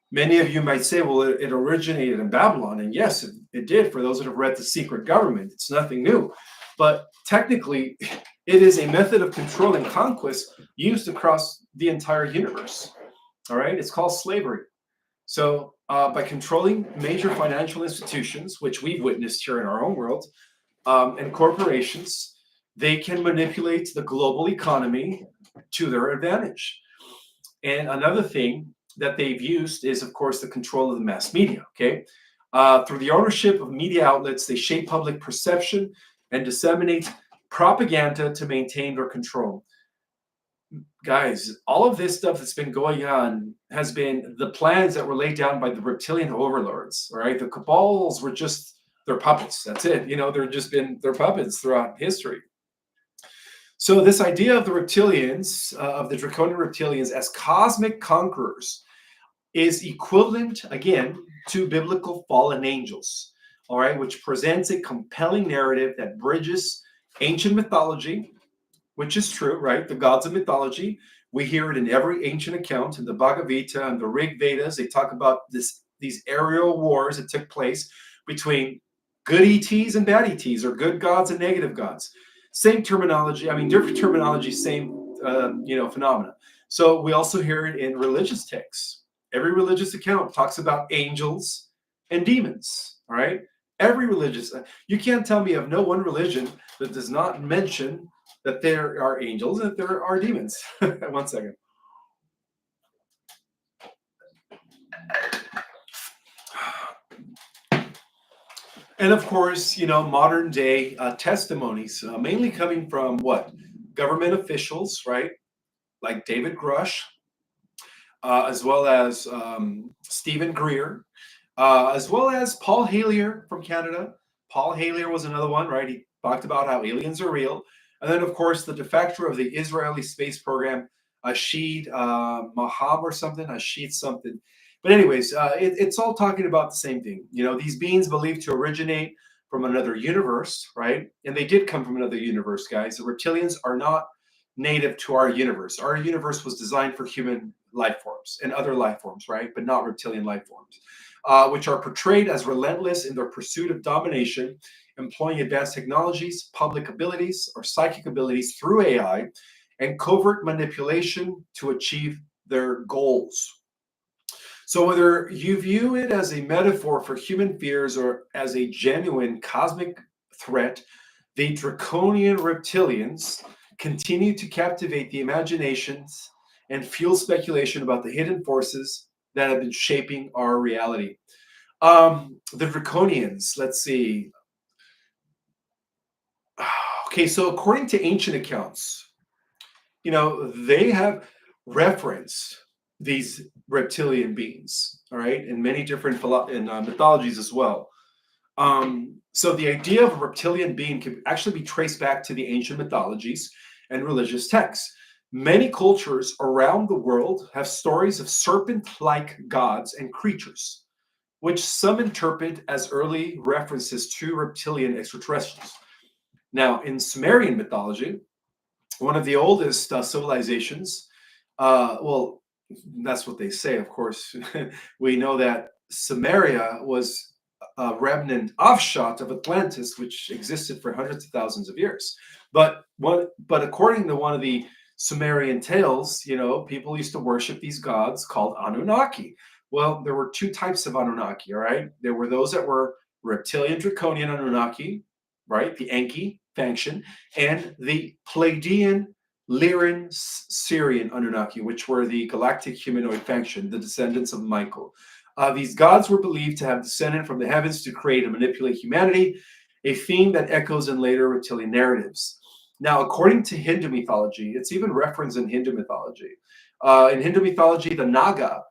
Many of you might say, well, it originated in Babylon. And yes, it did. For those that have read The Secret Government, it's nothing new. But technically, it is a method of control and conquest used across the entire universe. All right? It's called slavery. So by controlling major financial institutions, which we've witnessed here in our own world, and corporations, they can manipulate the global economy to their advantage. And another thing that they've used is, of course, the control of the mass media, okay? Through the ownership of media outlets, they shape public perception and disseminate propaganda to maintain their control. Guys, all of this stuff that's been going on has been the plans that were laid down by the reptilian overlords, all right? The Cabals were just their puppets. That's it. You know, they're just been their puppets throughout history. So this idea of the reptilians, of the draconian reptilians as cosmic conquerors, is equivalent, again, to biblical fallen angels, all right, which presents a compelling narrative that bridges ancient mythology, which is true, right? The gods of mythology, we hear it in every ancient account, in the Bhagavad Gita and the Rig Vedas. They talk about these aerial wars that took place between good ETs and bad ETs, or good gods and negative gods. Same terminology, I mean, different terminology, same phenomena. So we also hear it in religious texts. Every religious account talks about angels and demons, all right? Every religious, you can't tell me of no one religion that does not mention that there are angels and that there are demons. One second. And of course, modern day testimonies, mainly coming from what? Government officials, right? Like David Grush, as well as Stephen Greer, as well as Paul Halier from Canada. Paul Halier was another one, right? He talked about how aliens are real. And then, of course, the defector of the Israeli space program, Ashid Mahab or something, Ashid something. But anyways, it's all talking about the same thing. You know, these beings believed to originate from another universe, right? And they did come from another universe, guys. The reptilians are not native to our universe. Our universe was designed for human life forms and other life forms, right? But not reptilian life forms, which are portrayed as relentless in their pursuit of domination, employing advanced technologies, public abilities, or psychic abilities through AI, and covert manipulation to achieve their goals. So, whether you view it as a metaphor for human fears or as a genuine cosmic threat, the draconian reptilians continue to captivate the imaginations and fuel speculation about the hidden forces that have been shaping our reality. The draconians, let's see. Okay, so according to ancient accounts, you know, they have referenced these reptilian beings, all right, in many different mythologies as well. So the idea of a reptilian being can actually be traced back to the ancient mythologies and religious texts. Many cultures around the world have stories of serpent-like gods and creatures, which some interpret as early references to reptilian extraterrestrials. Now, in Sumerian mythology, one of the oldest civilizations. Well, that's what they say, of course. We know that Samaria was a remnant offshoot of Atlantis, which existed for hundreds of thousands of years. But according to one of the Sumerian tales, you know, people used to worship these gods called Anunnaki. Well, there were two types of Anunnaki, all right? There were those that were reptilian draconian Anunnaki, right? The Enki faction, and the Pleiadian Lyran Syrian Anunnaki, which were the galactic humanoid faction, the descendants of Michael. These gods were believed to have descended from the heavens to create and manipulate humanity, a theme that echoes in later reptilian narratives. Now, according to Hindu mythology, it's even referenced in Hindu mythology. In Hindu mythology, the Naga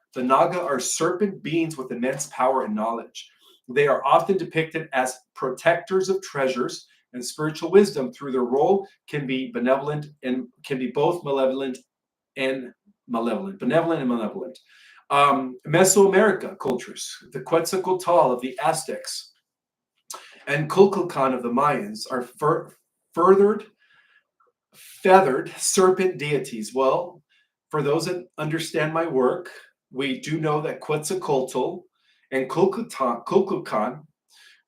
are serpent beings with immense power and knowledge. They are often depicted as protectors of treasures and spiritual wisdom. Through their role can be benevolent and can be both benevolent and malevolent. Mesoamerica cultures, the Quetzalcoatl of the Aztecs and Kukulkan of the Mayans are feathered serpent deities. Well, for those that understand my work, we do know that Quetzalcoatl and Kukulkan,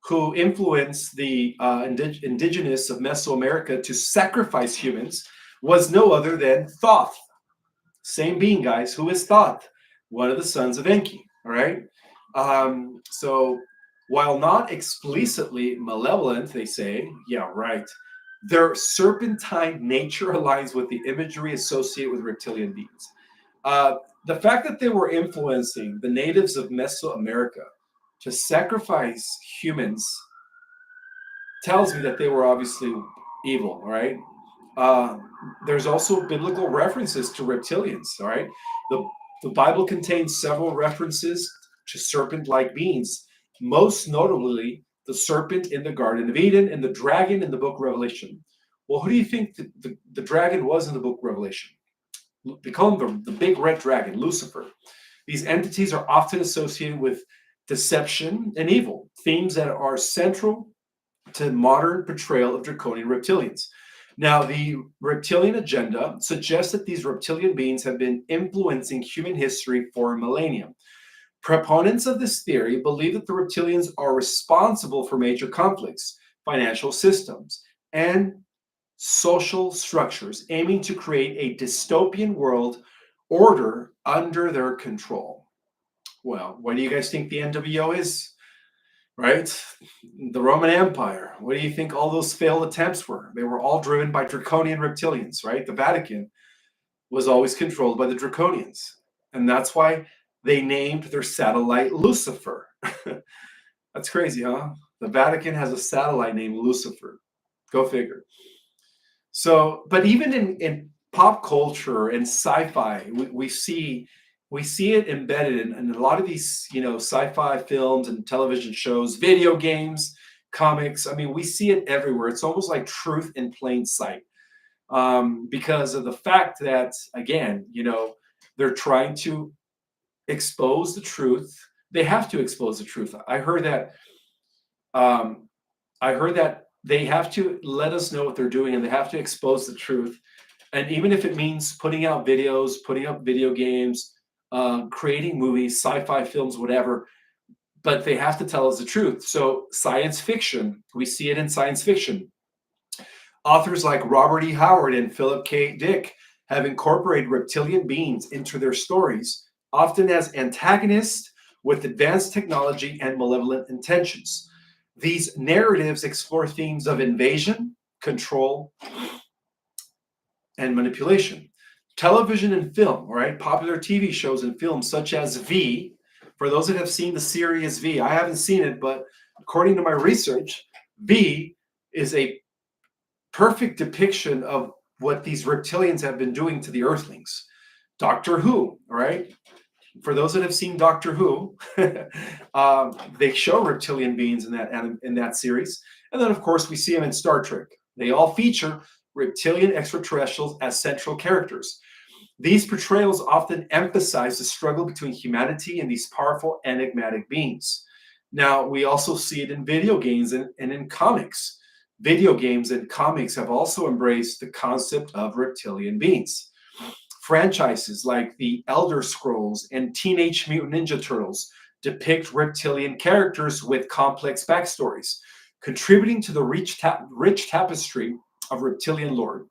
who influenced the indigenous of Mesoamerica to sacrifice humans, was no other than Thoth. Same being, guys. Who is Thoth? One of the sons of Enki. All right. So while not explicitly malevolent, they say, yeah, right. Their serpentine nature aligns with the imagery associated with reptilian beings. The fact that they were influencing the natives of Mesoamerica to sacrifice humans tells me that they were obviously evil, all right? There's also biblical references to reptilians, all right? The Bible contains several references to serpent-like beings, most notably the serpent in the Garden of Eden and the dragon in the book of Revelation. Well, who do you think the dragon was in the book of Revelation? They call him the big red dragon, Lucifer. These entities are often associated with deception and evil, themes that are central to modern portrayal of draconian reptilians. Now, the reptilian agenda suggests that these reptilian beings have been influencing human history for a millennium. Proponents of this theory believe that the reptilians are responsible for major conflicts, financial systems, and social structures, aiming to create a dystopian world order under their control. Well, what do you guys think the NWO is? Right? The Roman Empire. What do you think all those failed attempts were? They were all driven by draconian reptilians, right? The Vatican was always controlled by the draconians. And that's why they named their satellite Lucifer. That's crazy, huh? The Vatican has a satellite named Lucifer. Go figure. So, but even in pop culture and sci-fi, we see it embedded in a lot of these, you know, sci-fi films and television shows, video games, comics. I mean, we see it everywhere. It's almost like truth in plain sight, because of the fact that, again, you know, they're trying to expose the truth. They have to expose the truth. Um, I heard that they have to let us know what they're doing, and they have to expose the truth. And even if it means putting out videos, putting up video games, creating movies, sci-fi films, whatever, but they have to tell us the truth. So science fiction, we see it in science fiction. Authors like Robert E. Howard and Philip K. Dick have incorporated reptilian beings into their stories, often as antagonists with advanced technology and malevolent intentions. These narratives explore themes of invasion, control, and manipulation. Television and film, right? Popular TV shows and films such as V. For those that have seen the series V, I haven't seen it, but according to my research, V is a perfect depiction of what these reptilians have been doing to the Earthlings. Doctor Who, right? For those that have seen Doctor Who, they show reptilian beings in that series, and then of course we see them in Star Trek. They all feature reptilian extraterrestrials as central characters. These portrayals often emphasize the struggle between humanity and these powerful enigmatic beings. Now, we also see it in video games and in comics. Video games and comics have also embraced the concept of reptilian beings. Franchises like the Elder Scrolls and Teenage Mutant Ninja Turtles depict reptilian characters with complex backstories, contributing to the rich tapestry of reptilian lore.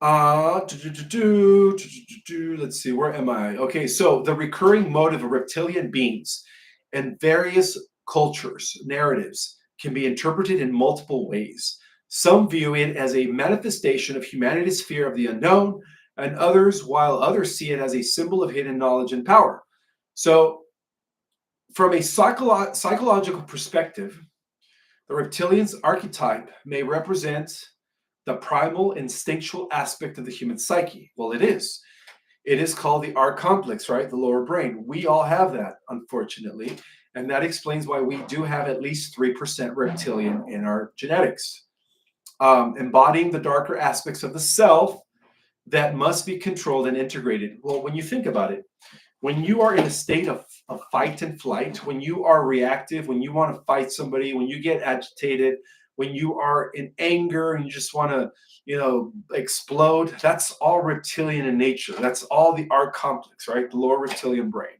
Let's see, where am I? Okay, so the recurring motive of reptilian beings and various cultures, narratives, can be interpreted in multiple ways. Some view it as a manifestation of humanity's fear of the unknown, and while others see it as a symbol of hidden knowledge and power. So, from a psychological perspective, the reptilian's archetype may represent the primal instinctual aspect of the human psyche. Well, it is. It is called the R complex, right? The lower brain. We all have that, unfortunately. And that explains why we do have at least 3% reptilian in our genetics. Embodying the darker aspects of the self that must be controlled and integrated. Well, when you think about it, when you are in a state of fight and flight, when you are reactive, when you want to fight somebody, when you get agitated, when you are in anger and you just want to, explode, that's all reptilian in nature. That's all the R complex, right? The lower reptilian brain,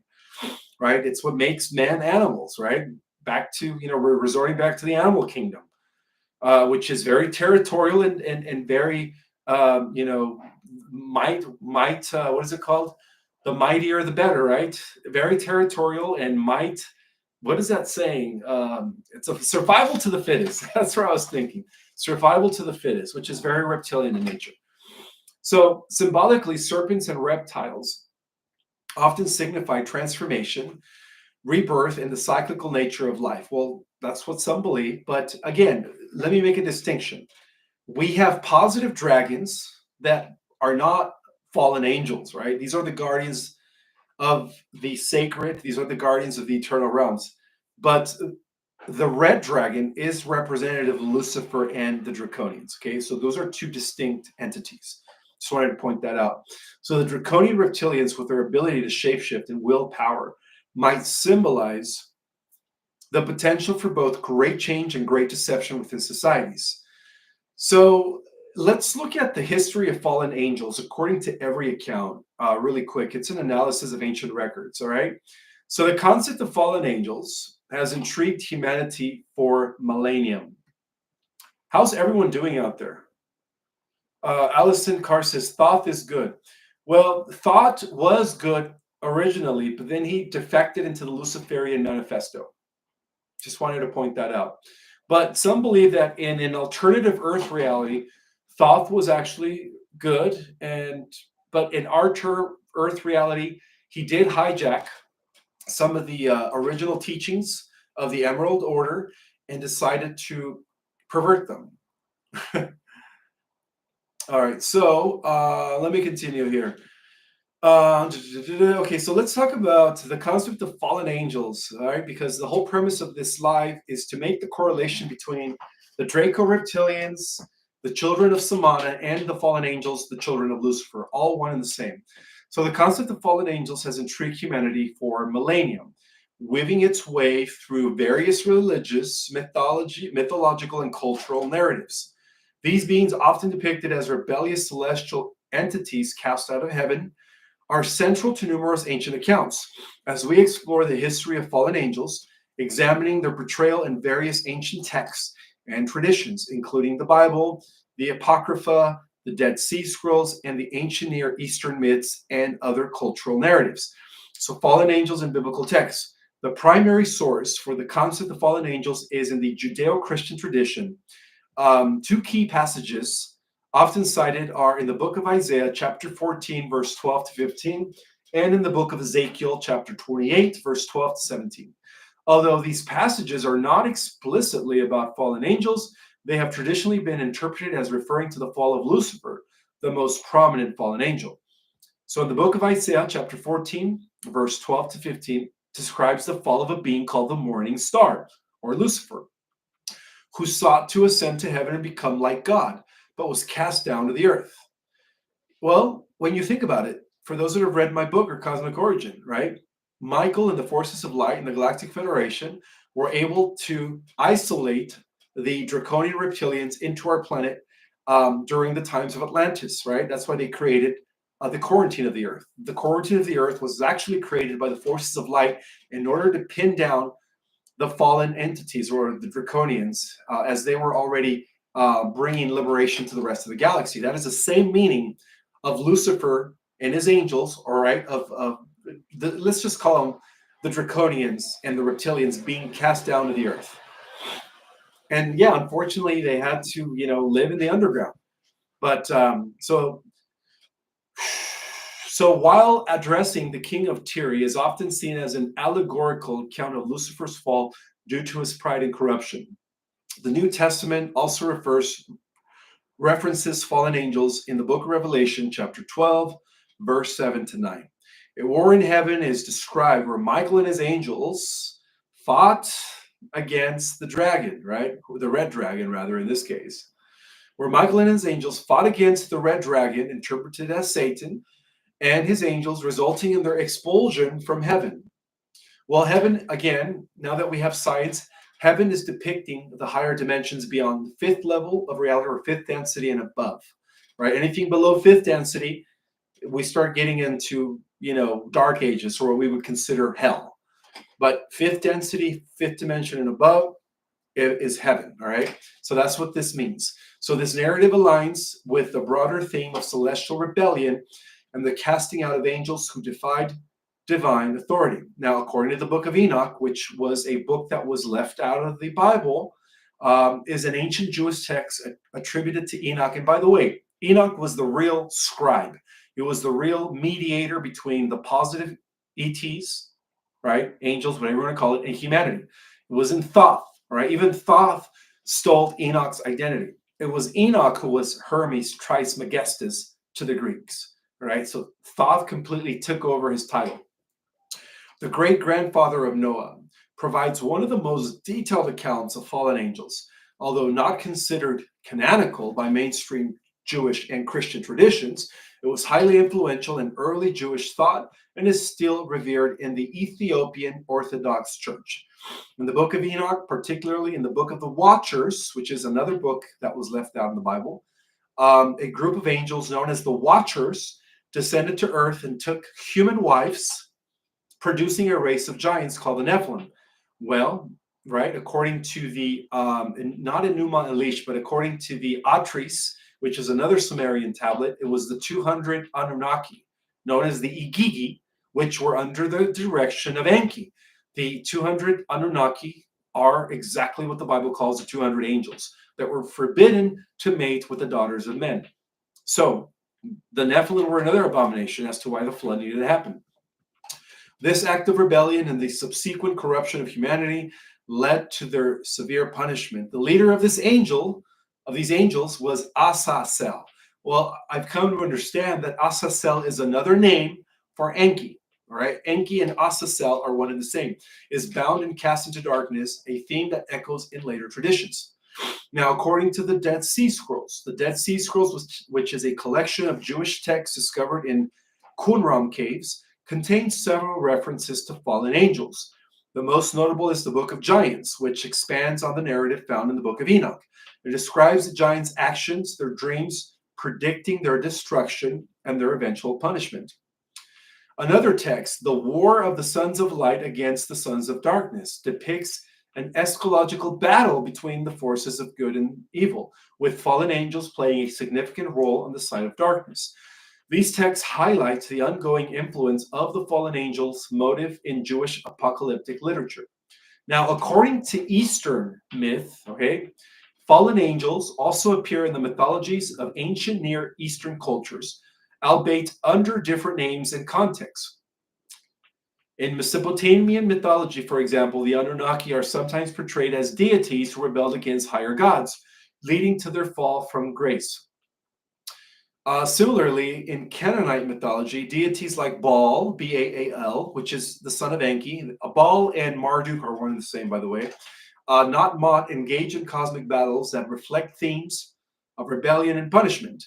right? It's what makes man animals, right? Back to, we're resorting back to the animal kingdom, which is very territorial and very, what is it called? The mightier, the better, right? Very territorial and might. What is that saying? It's a survival to the fittest. That's what I was thinking. Survival to the fittest, which is very reptilian in nature. So symbolically, serpents and reptiles often signify transformation, rebirth, and the cyclical nature of life. Well, that's what some believe. But again, let me make a distinction. We have positive dragons that are not fallen angels, right? These are the guardians of the sacred. These are the guardians of the eternal realms. But the red dragon is representative of Lucifer and the Draconians. Okay, so those are two distinct entities. Just wanted to point that out. So the Draconian reptilians, with their ability to shapeshift and willpower, might symbolize the potential for both great change and great deception within societies. So let's look at the history of fallen angels according to every account really quick. It's an analysis of ancient records, all right? So the concept of fallen angels has intrigued humanity for millennium. How's everyone doing out there? Alison Carr says, Thoth is good. Well, Thoth was good originally, but then he defected into the Luciferian manifesto. Just wanted to point that out. But some believe that in an alternative Earth reality, Thoth was actually good, but in our Earth reality, he did hijack some of the original teachings of the Emerald Order and decided to pervert them. All right, so let me continue here. Okay, so let's talk about the concept of fallen angels, all right? Because the whole premise of this live is to make the correlation between the Draco Reptilians, the children of Samana, and the fallen angels, the children of Lucifer, all one and the same. So the concept of fallen angels has intrigued humanity for millennia, weaving its way through various religious, mythological, and cultural narratives. These beings, often depicted as rebellious celestial entities cast out of heaven, are central to numerous ancient accounts. As we explore the history of fallen angels, examining their portrayal in various ancient texts and traditions, including the Bible, the Apocrypha, the Dead Sea Scrolls, and the ancient Near Eastern myths and other cultural narratives. So, fallen angels in biblical texts. The primary source for the concept of fallen angels is in the Judeo-Christian tradition. Two key passages often cited are in the book of Isaiah, chapter 14, verse 12 to 15, and in the book of Ezekiel, chapter 28, verse 12 to 17. Although these passages are not explicitly about fallen angels, they have traditionally been interpreted as referring to the fall of Lucifer, the most prominent fallen angel. So in the book of Isaiah, chapter 14, verse 12 to 15, describes the fall of a being called the morning star, or Lucifer, who sought to ascend to heaven and become like God, but was cast down to the earth. Well, when you think about it, for those that have read my book or Cosmic Origin, right? Michael and the forces of light and the Galactic Federation were able to isolate the Draconian reptilians into our planet during the times of Atlantis, right? That's why they created the quarantine of the Earth. The quarantine of the Earth was actually created by the forces of light in order to pin down the fallen entities or the Draconians as they were already bringing liberation to the rest of the galaxy. That is the same meaning of Lucifer and his angels, all right, let's just call them the Draconians and the Reptilians being cast down to the earth. And yeah, unfortunately, they had to, live in the underground. But so while addressing the king of Tyr is often seen as an allegorical account of Lucifer's fall due to his pride and corruption. The New Testament also references fallen angels in the book of Revelation, chapter 12, verse 7 to 9. A war in heaven is described where Michael and his angels fought against the dragon, right? The red dragon, rather, in this case. Where Michael and his angels fought against the red dragon, interpreted as Satan, and his angels, resulting in their expulsion from heaven. Well, heaven, again, now that we have science, heaven is depicting the higher dimensions beyond the fifth level of reality or fifth density and above, right? Anything below fifth density, we start getting into, dark ages or what we would consider hell. But fifth density, fifth dimension and above is heaven, all right? So that's what this means. So this narrative aligns with the broader theme of celestial rebellion and the casting out of angels who defied divine authority. Now, according to the book of Enoch, which was a book that was left out of the Bible, is an ancient Jewish text attributed to Enoch. And by the way, Enoch was the real scribe. It was the real mediator between the positive ETs, right? Angels, whatever you want to call it, and humanity. It was in Thoth, right? Even Thoth stole Enoch's identity. It was Enoch who was Hermes Trismegistus to the Greeks, right? So Thoth completely took over his title. The great-grandfather of Noah provides one of the most detailed accounts of fallen angels, although not considered canonical by mainstream Jewish and Christian traditions. It was highly influential in early Jewish thought and is still revered in the Ethiopian Orthodox Church. In the book of Enoch, particularly in the book of the Watchers, which is another book that was left out in the Bible, a group of angels known as the Watchers descended to earth and took human wives, producing a race of giants called the Nephilim. Well, right, according to the, not Enuma Elish, but according to the Atris, which is another Sumerian tablet, it was the 200 Anunnaki, known as the Igigi, which were under the direction of Enki. The 200 Anunnaki are exactly what the Bible calls the 200 angels that were forbidden to mate with the daughters of men. So the Nephilim were another abomination as to why the flood needed to happen. This act of rebellion and the subsequent corruption of humanity led to their severe punishment. The leader of these angels was Azazel. Well, I've come to understand that Azazel is another name for Enki. All right, Enki and Azazel are one and the same. Is bound and cast into darkness, a theme that echoes in later traditions. Now, according to the Dead Sea Scrolls, which is a collection of Jewish texts discovered in Qumran caves contain several references to fallen angels. The most notable is the Book of Giants, which expands on the narrative found in the Book of Enoch. It describes the giants' actions, their dreams, predicting their destruction and their eventual punishment. Another text, The War of the Sons of Light Against the Sons of Darkness, depicts an eschatological battle between the forces of good and evil, with fallen angels playing a significant role on the side of darkness. These texts highlight the ongoing influence of the fallen angels' motive in Jewish apocalyptic literature. Now, according to Eastern myth, fallen angels also appear in the mythologies of ancient Near Eastern cultures, albeit under different names and contexts. In Mesopotamian mythology, for example, the Anunnaki are sometimes portrayed as deities who rebelled against higher gods, leading to their fall from grace. Similarly, in Canaanite mythology, deities like Baal, B-A-A-L, which is the son of Enki, Baal and Marduk are one and the same, by the way, not Mot, engage in cosmic battles that reflect themes of rebellion and punishment.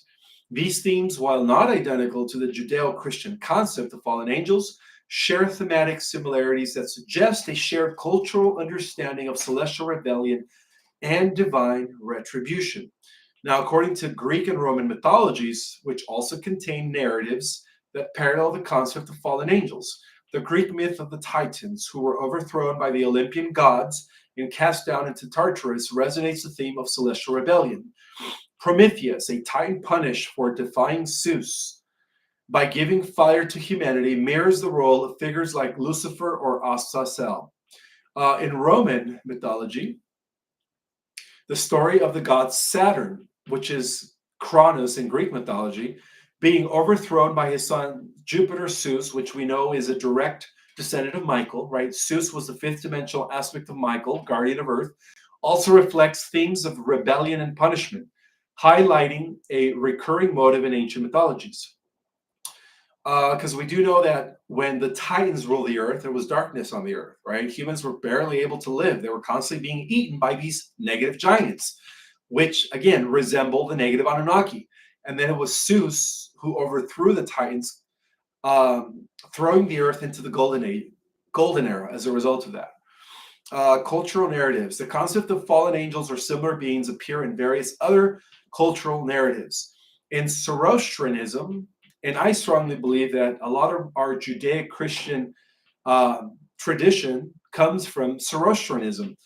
These themes, while not identical to the Judeo-Christian concept of fallen angels, share thematic similarities that suggest a shared cultural understanding of celestial rebellion and divine retribution. Now, according to Greek and Roman mythologies, which also contain narratives that parallel the concept of fallen angels, the Greek myth of the Titans, who were overthrown by the Olympian gods and cast down into Tartarus, resonates the theme of celestial rebellion. Prometheus, a Titan punished for defying Zeus by giving fire to humanity, mirrors the role of figures like Lucifer or Azazel. In Roman mythology, the story of the god Saturn, which is Kronos in Greek mythology, being overthrown by his son Jupiter Zeus, which we know is a direct descendant of Michael, right? Zeus was the fifth dimensional aspect of Michael, guardian of Earth, also reflects themes of rebellion and punishment, highlighting a recurring motive in ancient mythologies. Because we do know that when the Titans ruled the earth, there was darkness on the earth, right? Humans were barely able to live. They were constantly being eaten by these negative giants, which again resemble the negative Anunnaki. And then it was Zeus who overthrew the Titans, throwing the earth into the golden era as a result of that. Cultural narratives. The concept of fallen angels or similar beings appear in various other cultural narratives. In Zoroastrianism, and I strongly believe that a lot of our Judeo-Christian tradition comes from Zoroastrianism.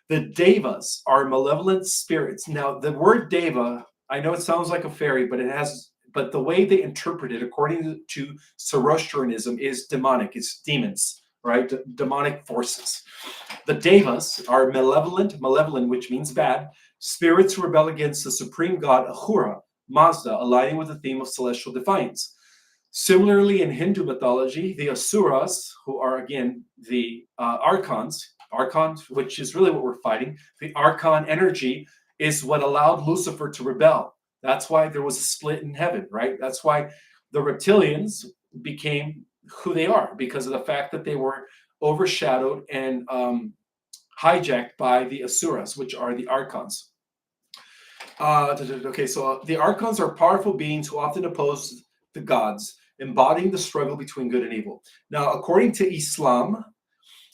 The Devas are malevolent spirits. Now, the word Deva, I know it sounds like a fairy, but the way they interpret it, according to Zoroastrianism, is demonic. It's demons, right? Demonic forces. The Devas are malevolent, which means bad, spirits who rebel against the supreme god Ahura, Mazda, aligning with the theme of celestial defiance. Similarly, in Hindu mythology, the Asuras, who are again the archons, which is really what we're fighting, the archon energy is what allowed Lucifer to rebel. That's why there was a split in heaven, right? That's why the reptilians became who they are, because of the fact that they were overshadowed and hijacked by the Asuras, which are the archons. So the archons are powerful beings who often oppose the gods, embodying the struggle between good and evil. Now, according to Islam,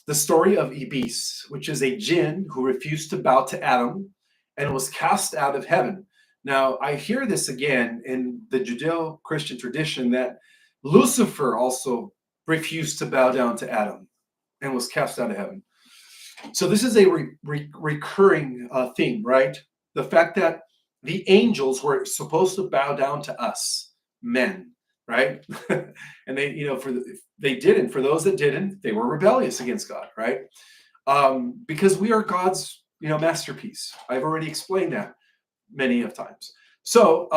the story of Iblis, which is a jinn who refused to bow to Adam and was cast out of heaven. Now, I hear this again in the Judeo-Christian tradition that Lucifer also refused to bow down to Adam and was cast out of heaven. So this is a recurring theme, right? The fact that the angels were supposed to bow down to us, men, right? And they didn't. For those that didn't, they were rebellious against God, right? Because we are God's, masterpiece. I've already explained that many of times. So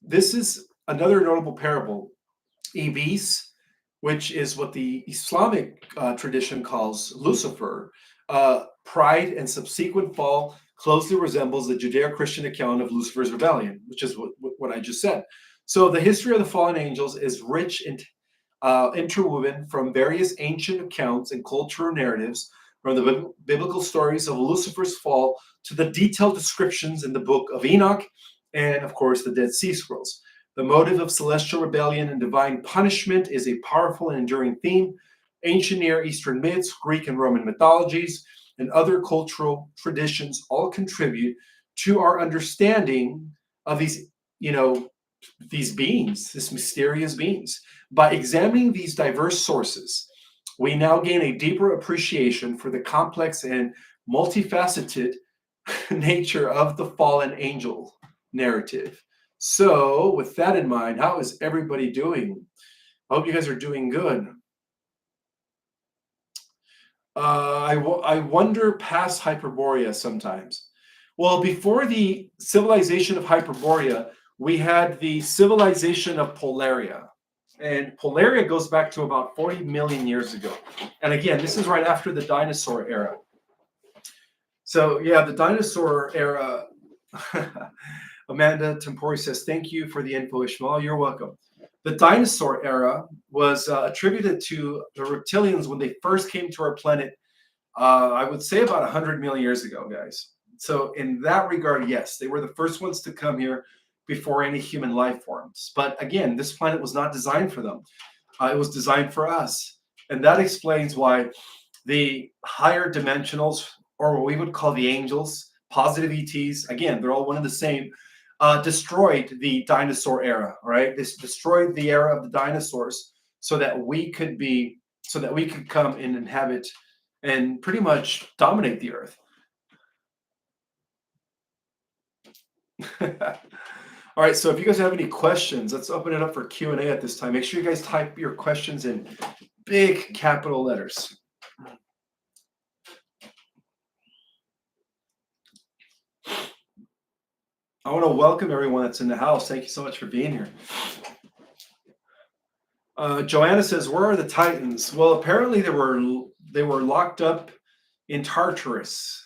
this is another notable parable, Iblis, which is what the Islamic tradition calls Lucifer. Pride and subsequent fall closely resembles the Judeo-Christian account of Lucifer's rebellion, which is what I just said. So the history of the fallen angels is rich and interwoven from various ancient accounts and cultural narratives, from the biblical stories of Lucifer's fall to the detailed descriptions in the book of Enoch and, of course, the Dead Sea Scrolls. The motive of celestial rebellion and divine punishment is a powerful and enduring theme. Ancient Near Eastern myths, Greek and Roman mythologies, and other cultural traditions all contribute to our understanding of these, these beings, these mysterious beings. By examining these diverse sources, we now gain a deeper appreciation for the complex and multifaceted nature of the fallen angel narrative. So, with that in mind, how is everybody doing? I hope you guys are doing good. I wonder past Hyperborea sometimes. Well, before the civilization of Hyperborea, we had the civilization of Polaria. And Polaria goes back to about 40 million years ago. And again, this is right after the dinosaur era. So, yeah, the dinosaur era. Amanda Tempori says, thank you for the info, Ishmael. You're welcome. The dinosaur era was attributed to the reptilians when they first came to our planet, I would say about 100 million years ago, guys. So in that regard, yes, they were the first ones to come here before any human life forms. But again, this planet was not designed for them. It was designed for us. And that explains why the higher dimensionals, or what we would call the angels, positive ETs, again, they're all one and the same, destroyed the dinosaur era, right? This destroyed the era of the dinosaurs so that we could come and inhabit and pretty much dominate the earth. All right, so if you guys have any questions, let's open it up for Q&A at this time. Make sure you guys type your questions in big capital letters. I want to welcome everyone that's in the house. Thank you so much for being here. Joanna says, where are the Titans? Well, apparently they were locked up in Tartarus.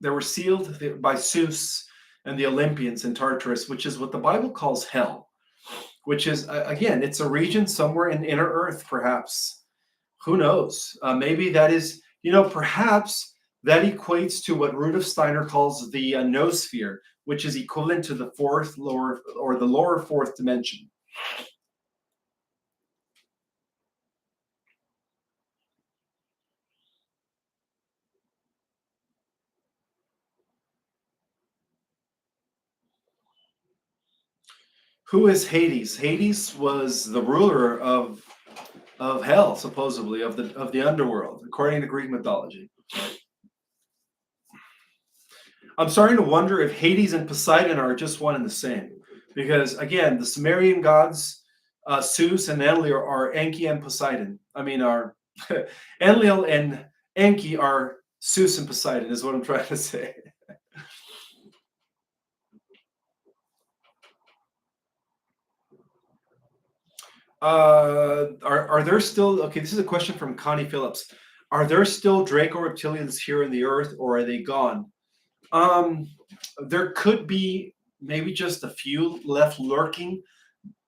They were sealed by Zeus and the Olympians in Tartarus, which is what the Bible calls hell, which is, again, it's a region somewhere in inner earth, perhaps. Who knows? Maybe that is, perhaps that equates to what Rudolf Steiner calls the noosphere, which is equivalent to the lower fourth dimension. Who is Hades? Hades was the ruler of hell, supposedly, of the underworld, according to Greek mythology. I'm starting to wonder if Hades and Poseidon are just one and the same, because again, the Sumerian gods, Zeus and Enlil, are Enki and Poseidon. I mean, are Enlil and Enki are Zeus and Poseidon, is what I'm trying to say. Are there still, okay, this is a question from Connie Phillips. Are there still Draco reptilians here in the earth, or are they gone? There could be maybe just a few left lurking,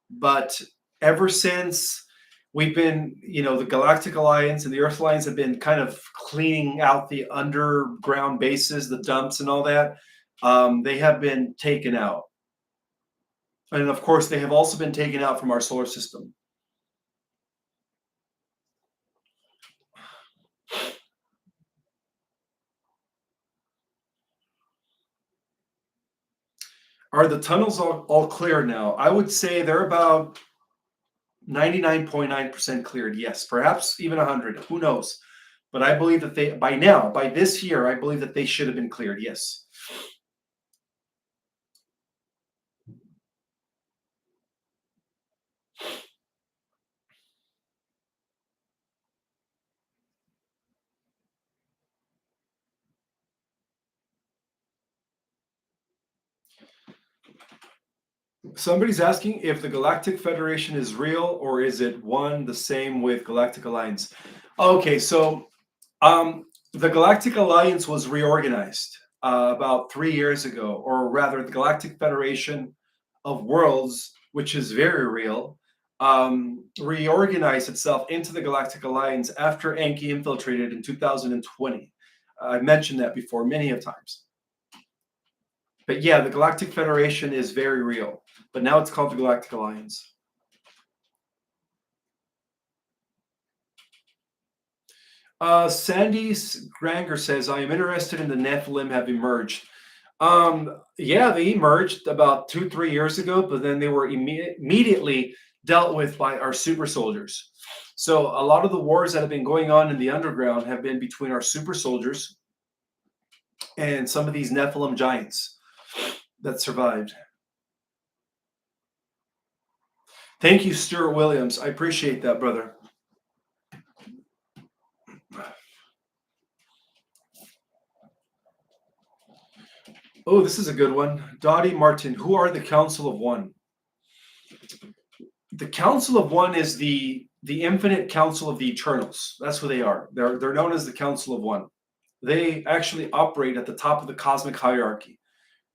but ever since we've been, the Galactic Alliance and the Earth Alliance have been kind of cleaning out the underground bases, the dumps and all that, they have been taken out. And of course, they have also been taken out from our solar system. Are the tunnels all clear now? I would say they're about 99.9% cleared. Yes, perhaps even 100. Who knows? But I believe that by this year, I believe that they should have been cleared. Yes. Somebody's asking if the Galactic Federation is real, or is it one the same with Galactic Alliance? Okay, so the Galactic Alliance was reorganized about 3 years ago, or rather, the Galactic Federation of Worlds, which is very real, reorganized itself into the Galactic Alliance after Enki infiltrated in 2020. I mentioned that before many of times. But yeah, the Galactic Federation is very real. But now it's called the Galactic Alliance. Sandy Granger says, I am interested in the Nephilim have emerged. Yeah, they emerged about 2-3 years ago, but then they were immediately dealt with by our super soldiers. So a lot of the wars that have been going on in the underground have been between our super soldiers and some of these Nephilim giants that survived. Thank you, Stuart Williams. I appreciate that, brother. Oh, this is a good one. Dottie Martin, who are the Council of One? The Council of One is the infinite council of the Eternals. That's who they are. They're known as the Council of One. They actually operate at the top of the cosmic hierarchy.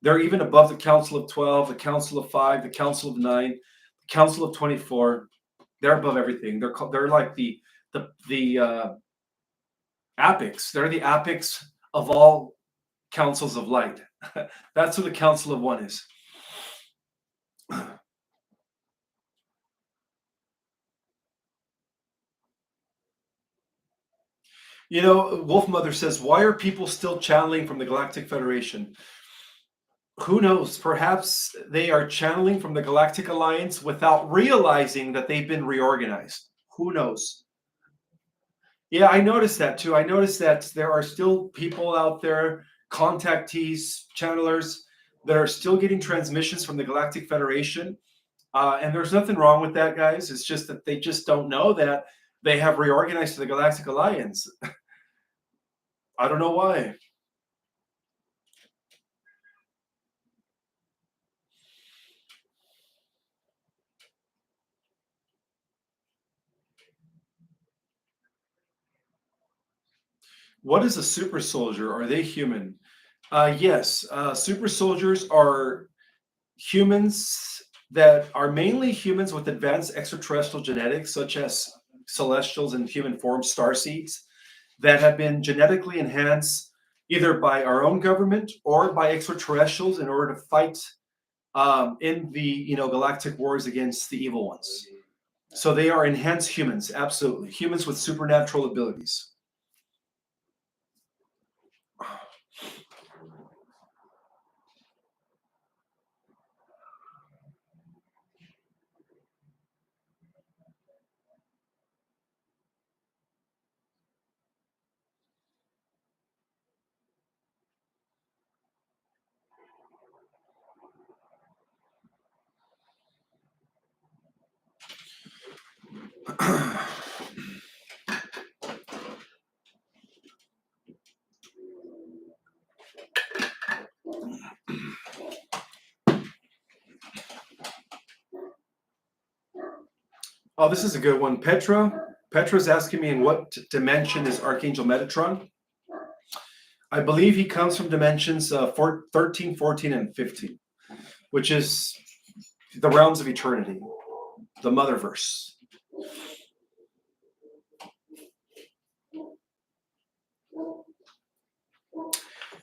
They're even above the Council of 12, the Council of 5, the Council of 9, the Council of 24. They're above everything. They're like the apex. They're the apex of all councils of light. That's who the Council of One is. You know, Wolf Mother says, why are people still channeling from the Galactic Federation? Who knows? Perhaps they are channeling from the Galactic Alliance without realizing that they've been reorganized. Who knows? Yeah, I noticed that too. I noticed that there are still people out there, contactees, channelers, that are still getting transmissions from the Galactic Federation. And there's nothing wrong with that, guys. It's just that they just don't know that they have reorganized to the Galactic Alliance. I don't know why. What is a super soldier? Are they human? Yes, super soldiers are humans that are mainly humans with advanced extraterrestrial genetics, such as celestials and human form star seeds, that have been genetically enhanced either by our own government or by extraterrestrials in order to fight in the galactic wars against the evil ones. So they are enhanced humans, absolutely humans with supernatural abilities. Oh, this is a good one. Petra's asking me in what dimension is Archangel Metatron? I believe he comes from dimensions 13, 14, and 15, which is the realms of eternity, the Motherverse.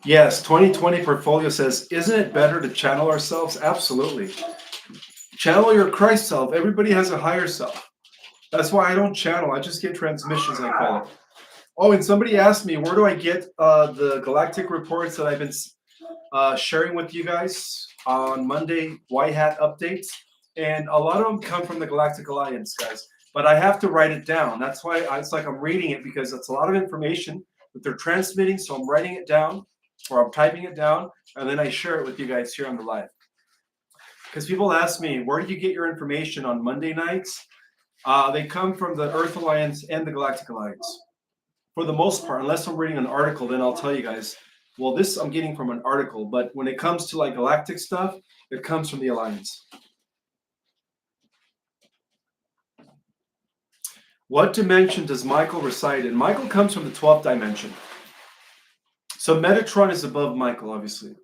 Yes, 2020 portfolio says, isn't it better to channel ourselves? Absolutely. Channel your Christ self. Everybody has a higher self. That's why I don't channel. I just get transmissions, I call it. Oh, and somebody asked me, where do I get the galactic reports that I've been sharing with you guys on Monday White Hat updates? And a lot of them come from the Galactic Alliance, guys. But I have to write it down. That's why it's like I'm reading it, because it's a lot of information that they're transmitting. So I'm writing it down, or I'm typing it down, and then I share it with you guys here on the live. Because people ask me, where do you get your information on Monday nights? They come from the Earth Alliance and the Galactic Alliance. For the most part, unless I'm reading an article, then I'll tell you guys, well, this I'm getting from an article. But when it comes to like galactic stuff, it comes from the Alliance. What dimension does Michael reside in? Michael comes from the 12th dimension. So Metatron is above Michael, obviously.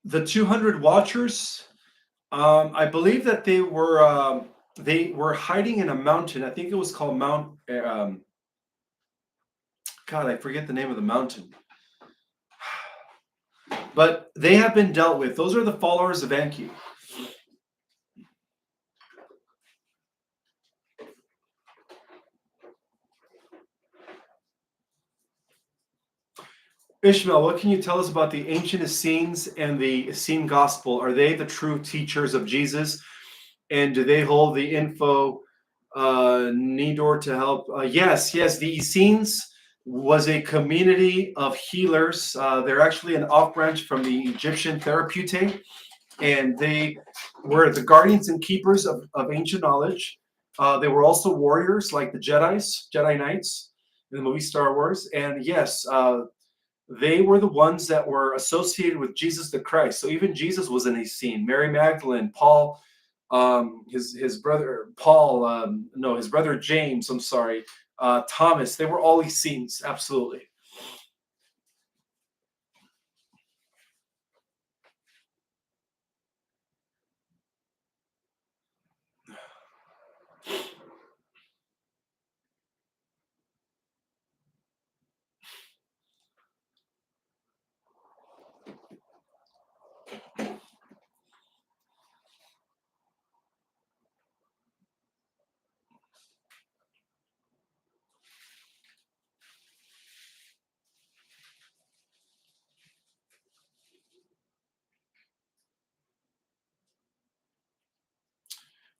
The 200 Watchers, I believe that they were hiding in a mountain. I think it was called Mount. God, I forget the name of the mountain. But they have been dealt with. Those are the followers of Enki. Ishmael, what can you tell us about the ancient Essenes and the Essene Gospel? Are they the true teachers of Jesus? And do they hold the info Nidor to help? Yes, yes. The Essenes was a community of healers. They're actually an off branch from the Egyptian Therapeutae, and they were the guardians and keepers of ancient knowledge. They were also warriors like the Jedi Knights in the movie Star Wars. And yes, they were the ones that were associated with Jesus the Christ. So even Jesus was in a scene. Mary Magdalene, Paul, his brother Paul, no, his brother James. I'm sorry, Thomas. They were all Essenes, absolutely.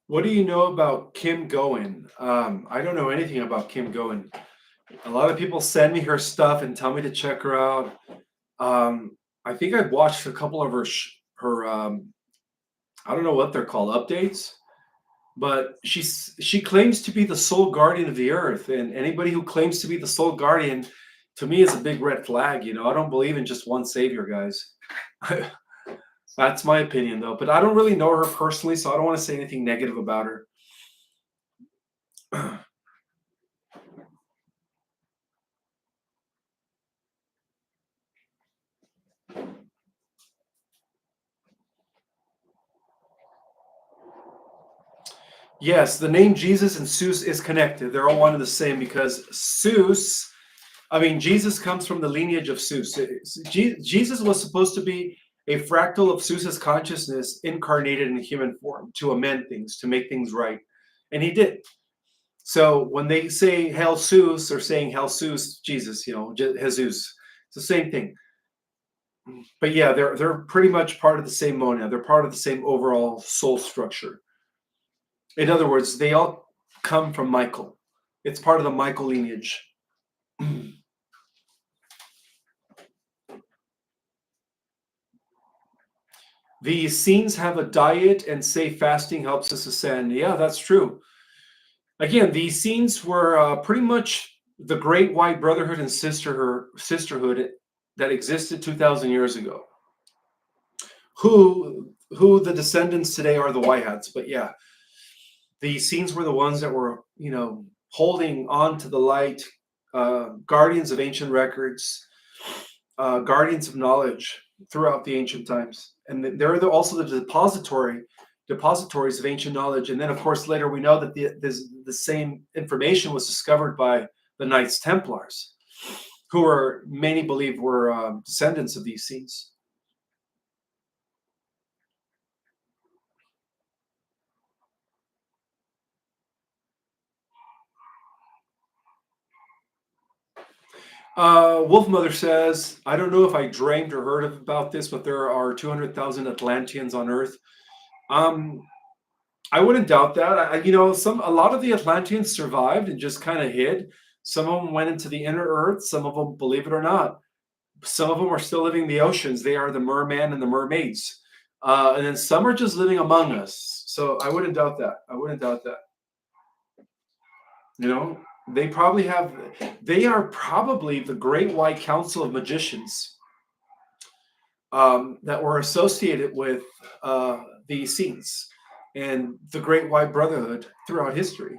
What do you know about Kim Goen? I don't know anything about Kim Goen. A lot of people send me her stuff and tell me to check her out. I think I've watched a couple of her I don't know what they're called, updates, but she claims to be the sole guardian of the earth, and anybody who claims to be the sole guardian, to me, is a big red flag. I don't believe in just one savior, guys. That's my opinion, though. But I don't really know her personally, so I don't want to say anything negative about her. Yes, the name Jesus and Zeus is connected. They're all one and the same because Zeus, I mean, Jesus comes from the lineage of Zeus. Jesus was supposed to be a fractal of Zeus's consciousness incarnated in human form to amend things, to make things right. And he did. So when they say Hail Zeus, or saying Hail Zeus, Jesus, Jesus, it's the same thing. But yeah, they're pretty much part of the same monad. They're part of the same overall soul structure. In other words, they all come from Michael. It's part of the Michael lineage. The Essenes have a diet and say fasting helps us ascend. Yeah, that's true. Again, the Essenes were pretty much the great white brotherhood and sisterhood that existed 2,000 years ago. Who the descendants today are the white hats, but yeah, the Essenes were the ones that were, holding on to the light, guardians of ancient records, guardians of knowledge throughout the ancient times, and they're also the depositories of ancient knowledge. And then, of course, later we know that the same information was discovered by the Knights Templars, who were many believe were descendants of these scenes. Wolf Mother says, I don't know if I dreamed or heard about this, but there are 200,000 Atlanteans on Earth. I wouldn't doubt that. A lot of the Atlanteans survived and just kind of hid. Some of them went into the inner Earth. Some of them, believe it or not, some of them are still living in the oceans. They are the merman and the mermaids. And then some are just living among us. So I wouldn't doubt that. I wouldn't doubt that. You know, they probably have, they are probably the Great White Council of Magicians that were associated with the Essenes and the Great White Brotherhood throughout history.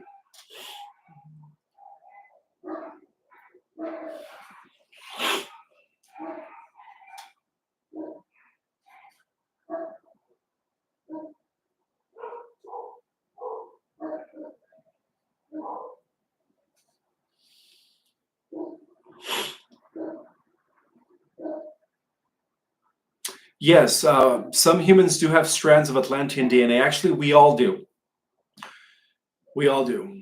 Yes, some humans do have strands of Atlantean DNA. Actually, we all do. We all do.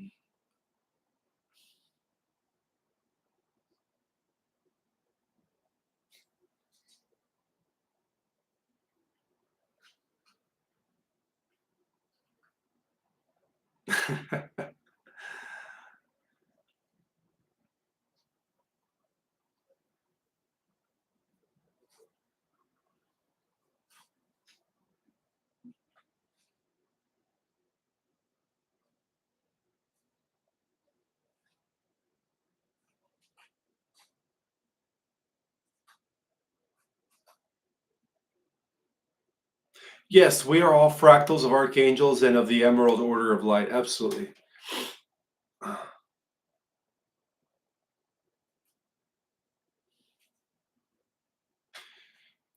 Yes, we are all fractals of archangels and of the Emerald Order of Light. Absolutely.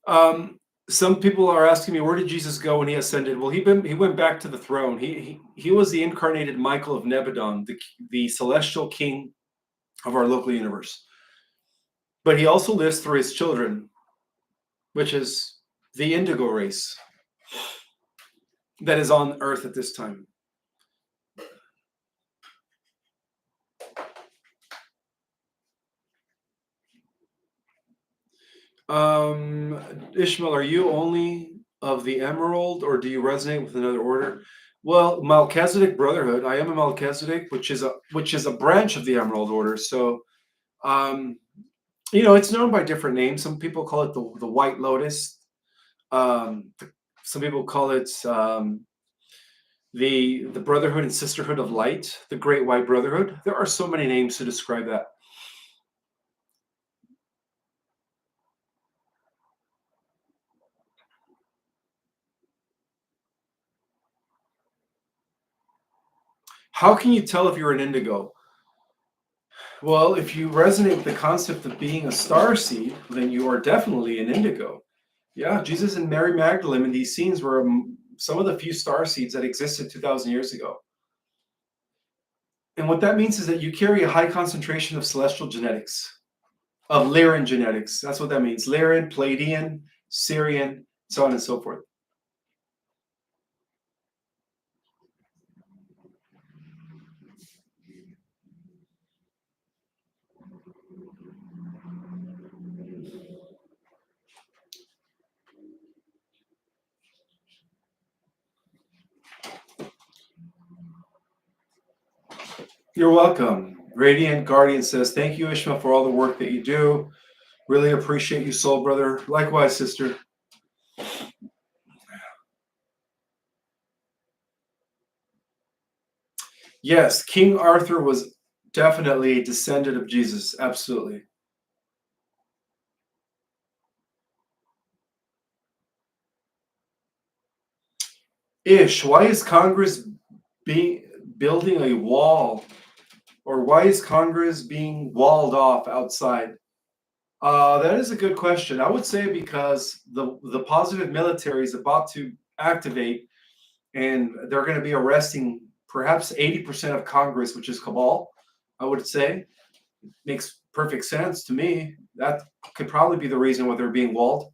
Um, some people are asking me, where did Jesus go when he ascended? Well, he went back to the throne. He was the incarnated Michael of Nebadon, the celestial king of our local universe. But he also lives through his children, which is the indigo race that is on Earth at this time. Um, Ishmael, are you only of the Emerald, or do you resonate with another order? Well, Melchizedek Brotherhood. I am a Melchizedek, which is a branch of the Emerald Order. So, um, it's known by different names. Some people call it the White Lotus. Some people call it the Brotherhood and Sisterhood of Light, the Great White Brotherhood. There are so many names to describe that. How can you tell if you're an indigo? Well, if you resonate with the concept of being a star seed, then you are definitely an indigo. Yeah, Jesus and Mary Magdalene in these scenes were some of the few star seeds that existed 2,000 years ago. And what that means is that you carry a high concentration of celestial genetics, of Lyran genetics. That's what that means. Lyran, Pleiadian, Syrian, so on and so forth. You're welcome. Radiant Guardian says, thank you, Ishmael, for all the work that you do. Really appreciate you, soul brother. Likewise, sister. Yes, King Arthur was definitely a descendant of Jesus. Absolutely. Ish, why is Congress being building a wall, or why is Congress being walled off outside? That is a good question. I would say because the positive military is about to activate, and they're going to be arresting perhaps 80% of Congress, which is Cabal. I would say makes perfect sense to me. That could probably be the reason why they're being walled.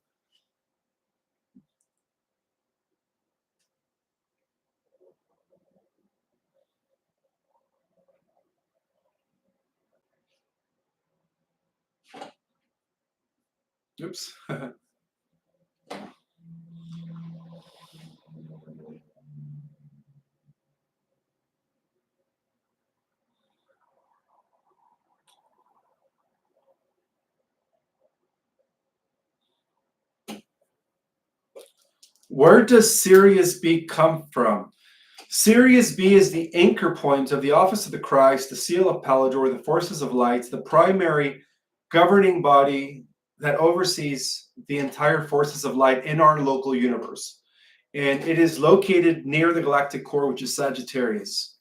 Oops. Where does Sirius B come from? Sirius B is the anchor point of the Office of the Christ, the Seal of Pallador, the Forces of Light, the primary governing body that oversees the entire Forces of Light in our local universe. And it is located near the galactic core, which is Sagittarius.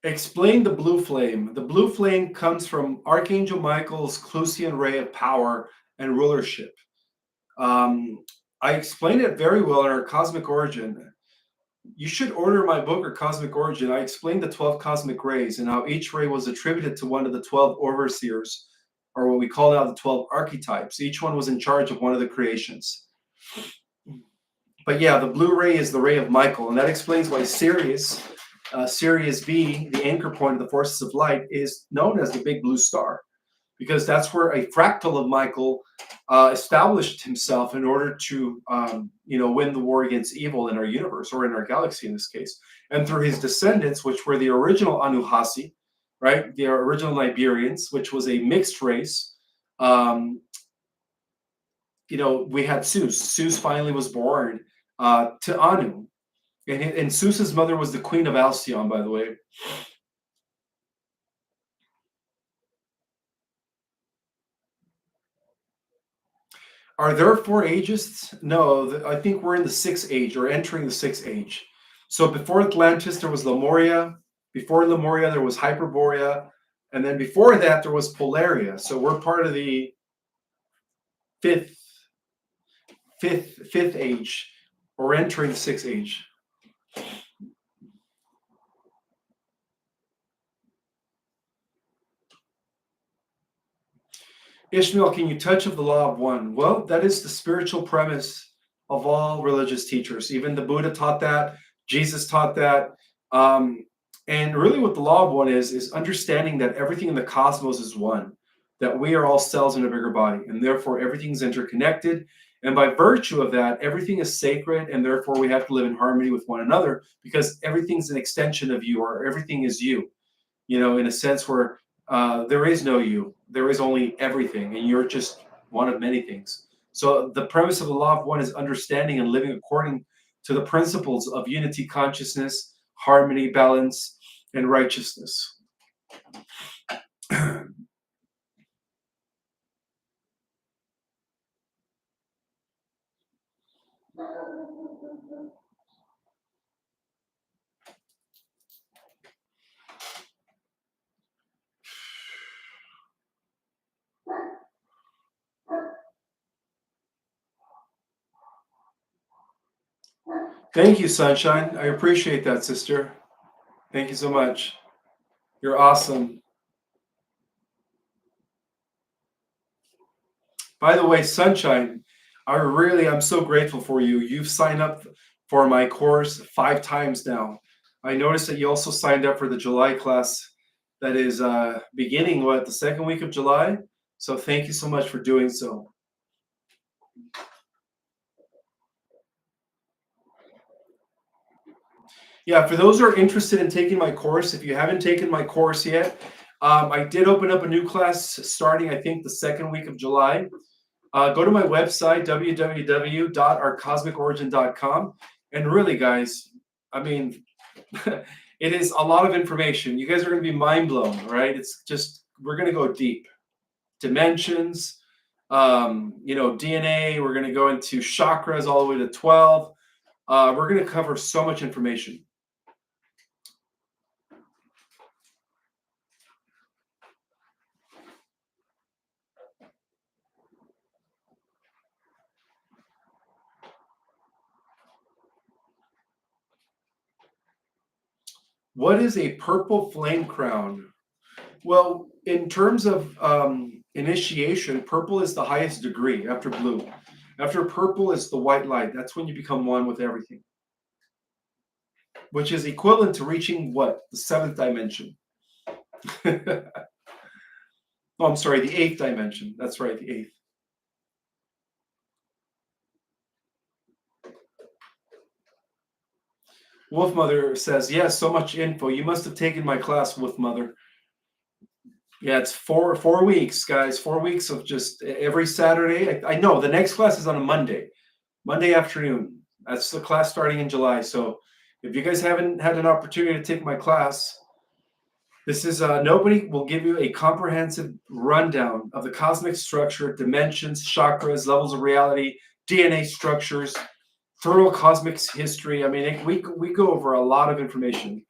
Explain the blue flame. The blue flame comes from Archangel Michael's Clusian ray of power and rulership. I explained it very well in our Cosmic Origin. You should order my book or Cosmic Origin. I explained the 12 cosmic rays and how each ray was attributed to one of the 12 overseers, or what we call now the 12 archetypes. Each one was in charge of one of the creations. But yeah, the blue ray is the ray of Michael, and that explains why Sirius B, the anchor point of the forces of light, is known as the big blue star, because that's where a fractal of Michael established himself in order to, win the war against evil in our universe, or in our galaxy in this case. And through his descendants, which were the original Anuhasi, right, the original Liberians, which was a mixed race. We had Zeus. Zeus finally was born to Anu. And Zeus's mother was the queen of Alcyon, by the way. Are there 4 ages? No, I think we're in the 6th age, or entering the 6th age. So before Atlantis, there was Lemuria. Before Lemuria, there was Hyperborea. And then before that, there was Polaria. So we're part of the fifth age, or entering the 6th age. Ishmael, can you touch of the law of one? Well, that is the spiritual premise of all religious teachers. Even the Buddha taught that. Jesus taught that. And really what the law of one is understanding that everything in the cosmos is one, that we are all cells in a bigger body, and therefore everything's interconnected. And by virtue of that, everything is sacred, and therefore we have to live in harmony with one another, because everything's an extension of you, or everything is you, in a sense where there is no you. There is only everything, and you're just one of many things. So the premise of the law of one is understanding and living according to the principles of unity, consciousness, harmony, balance, and righteousness. Thank you, Sunshine. I appreciate that, sister. Thank you so much. You're awesome. By the way, Sunshine, I'm so grateful for you. You've signed up for my course 5 times now. I noticed that you also signed up for the July class that is beginning, the 2nd week of July? So thank you so much for doing so. Yeah, for those who are interested in taking my course, if you haven't taken my course yet, I did open up a new class starting, I think, the 2nd week of July. Go to my website, www.ourcosmicorigin.com. And really, guys, I mean, it is a lot of information. You guys are going to be mind blown, right? It's just, we're going to go deep. Dimensions, DNA, we're going to go into chakras all the way to 12. We're going to cover so much information. What is a purple flame crown? Well, in terms of initiation, purple is the highest degree after blue. After purple is the white light. That's when you become one with everything, which is equivalent to reaching what? The 7th dimension. Oh, I'm sorry, the 8th dimension. That's right, the 8th. Wolf Mother says, yes, so much info. You must have taken my class, Wolf Mother. Yeah, it's 4 weeks, guys. 4 weeks of just every Saturday. I know the next class is on a Monday afternoon. That's the class starting in July. So if you guys haven't had an opportunity to take my class, this is nobody will give you a comprehensive rundown of the cosmic structure, dimensions, chakras, levels of reality, DNA structures, thorough cosmic history. I mean, we go over a lot of information.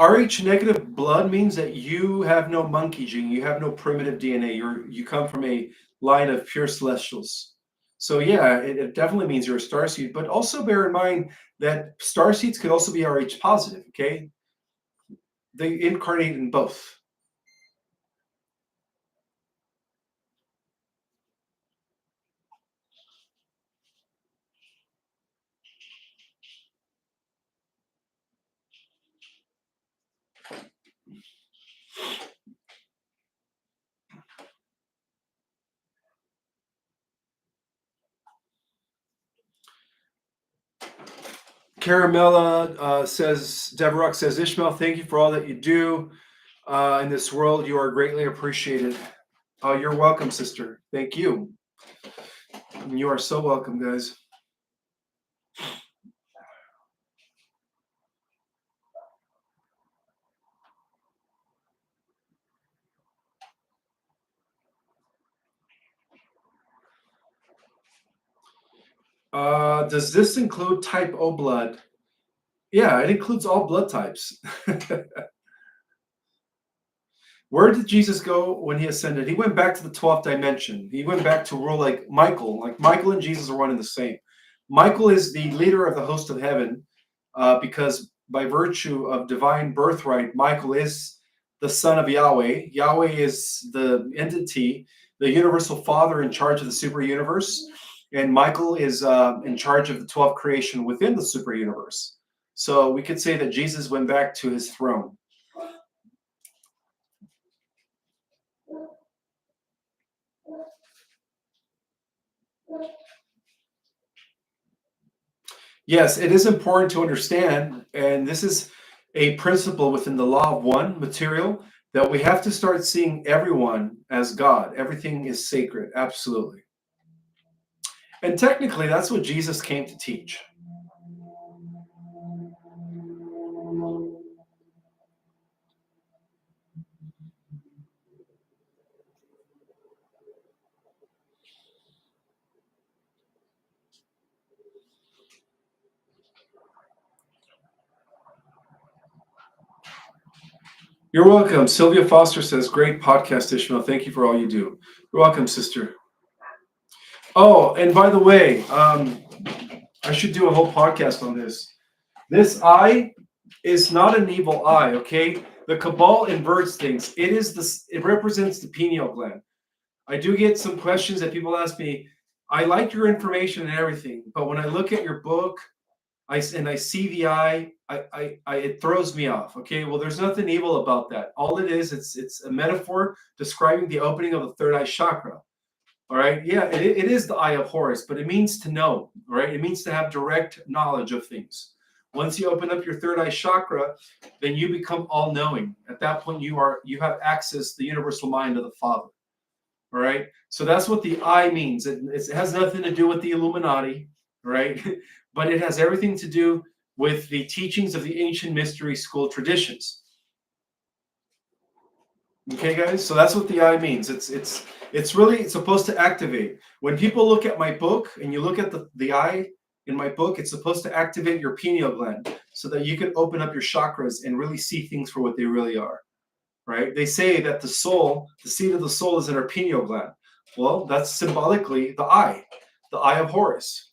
Rh negative blood means that you have no monkey gene, you have no primitive DNA. You come from a line of pure celestials. So yeah, it definitely means you're a starseed. But also bear in mind that starseeds could also be Rh positive. Okay, they incarnate in both. Caramella says, Deborah says, Ishmael, thank you for all that you do in this world. You are greatly appreciated. Oh, you're welcome, sister. Thank you. You are so welcome, guys. Does this include type O blood? Yeah, it includes all blood types. Where did Jesus go when he ascended? He went back to the 12th dimension. He went back to rule like Michael. Like Michael and Jesus are one and the same. Michael is the leader of the host of heaven because by virtue of divine birthright, Michael is the son of Yahweh. Yahweh is the entity, the universal father in charge of the super universe. And Michael is in charge of the 12th creation within the super universe. So we could say that Jesus went back to his throne. Yes, it is important to understand, and this is a principle within the law of one material, that we have to start seeing everyone as God. Everything is sacred, absolutely. And technically, that's what Jesus came to teach. You're welcome. Sylvia Foster says, great podcast, Ishmael. Thank you for all you do. You're welcome, sister. Oh, and by the way, I should do a whole podcast on this. This eye is not an evil eye, okay? The Cabal inverts things. It represents the pineal gland. I do get some questions that people ask me. I like your information and everything, but when I look at your book, I see the eye, it throws me off. Okay, well, there's nothing evil about that. All it is, it's a metaphor describing the opening of the third eye chakra. All right, yeah, it is the eye of Horus, but it means to know. All right, it means to have direct knowledge of things. Once you open up your third eye chakra, then you become all knowing. At that point, you have access to the universal mind of the Father. All right, so that's what the eye means. It has nothing to do with the Illuminati, right? But it has everything to do with the teachings of the ancient mystery school traditions. Okay, guys, so that's what the eye means. It's really supposed to activate. When people look at my book and you look at the eye in my book, it's supposed to activate your pineal gland so that you can open up your chakras and really see things for what they really are. Right? They say that the soul, the seat of the soul, is in our pineal gland. Well, that's symbolically the eye of Horus.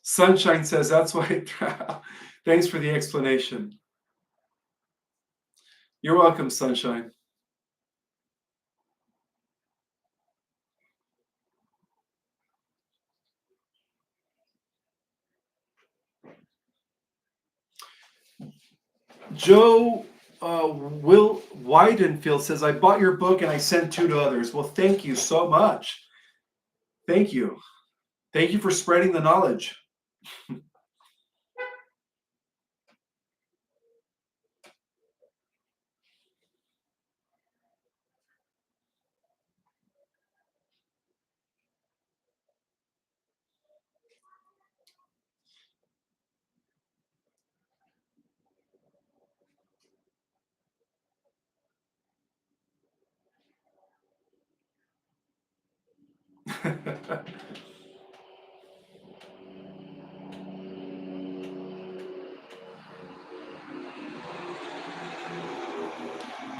Sunshine says that's why. Thanks for the explanation. You're welcome, Sunshine. Joe Will Weidenfield says, I bought your book and I sent 2 to others. Well, thank you so much. Thank you. Thank you for spreading the knowledge.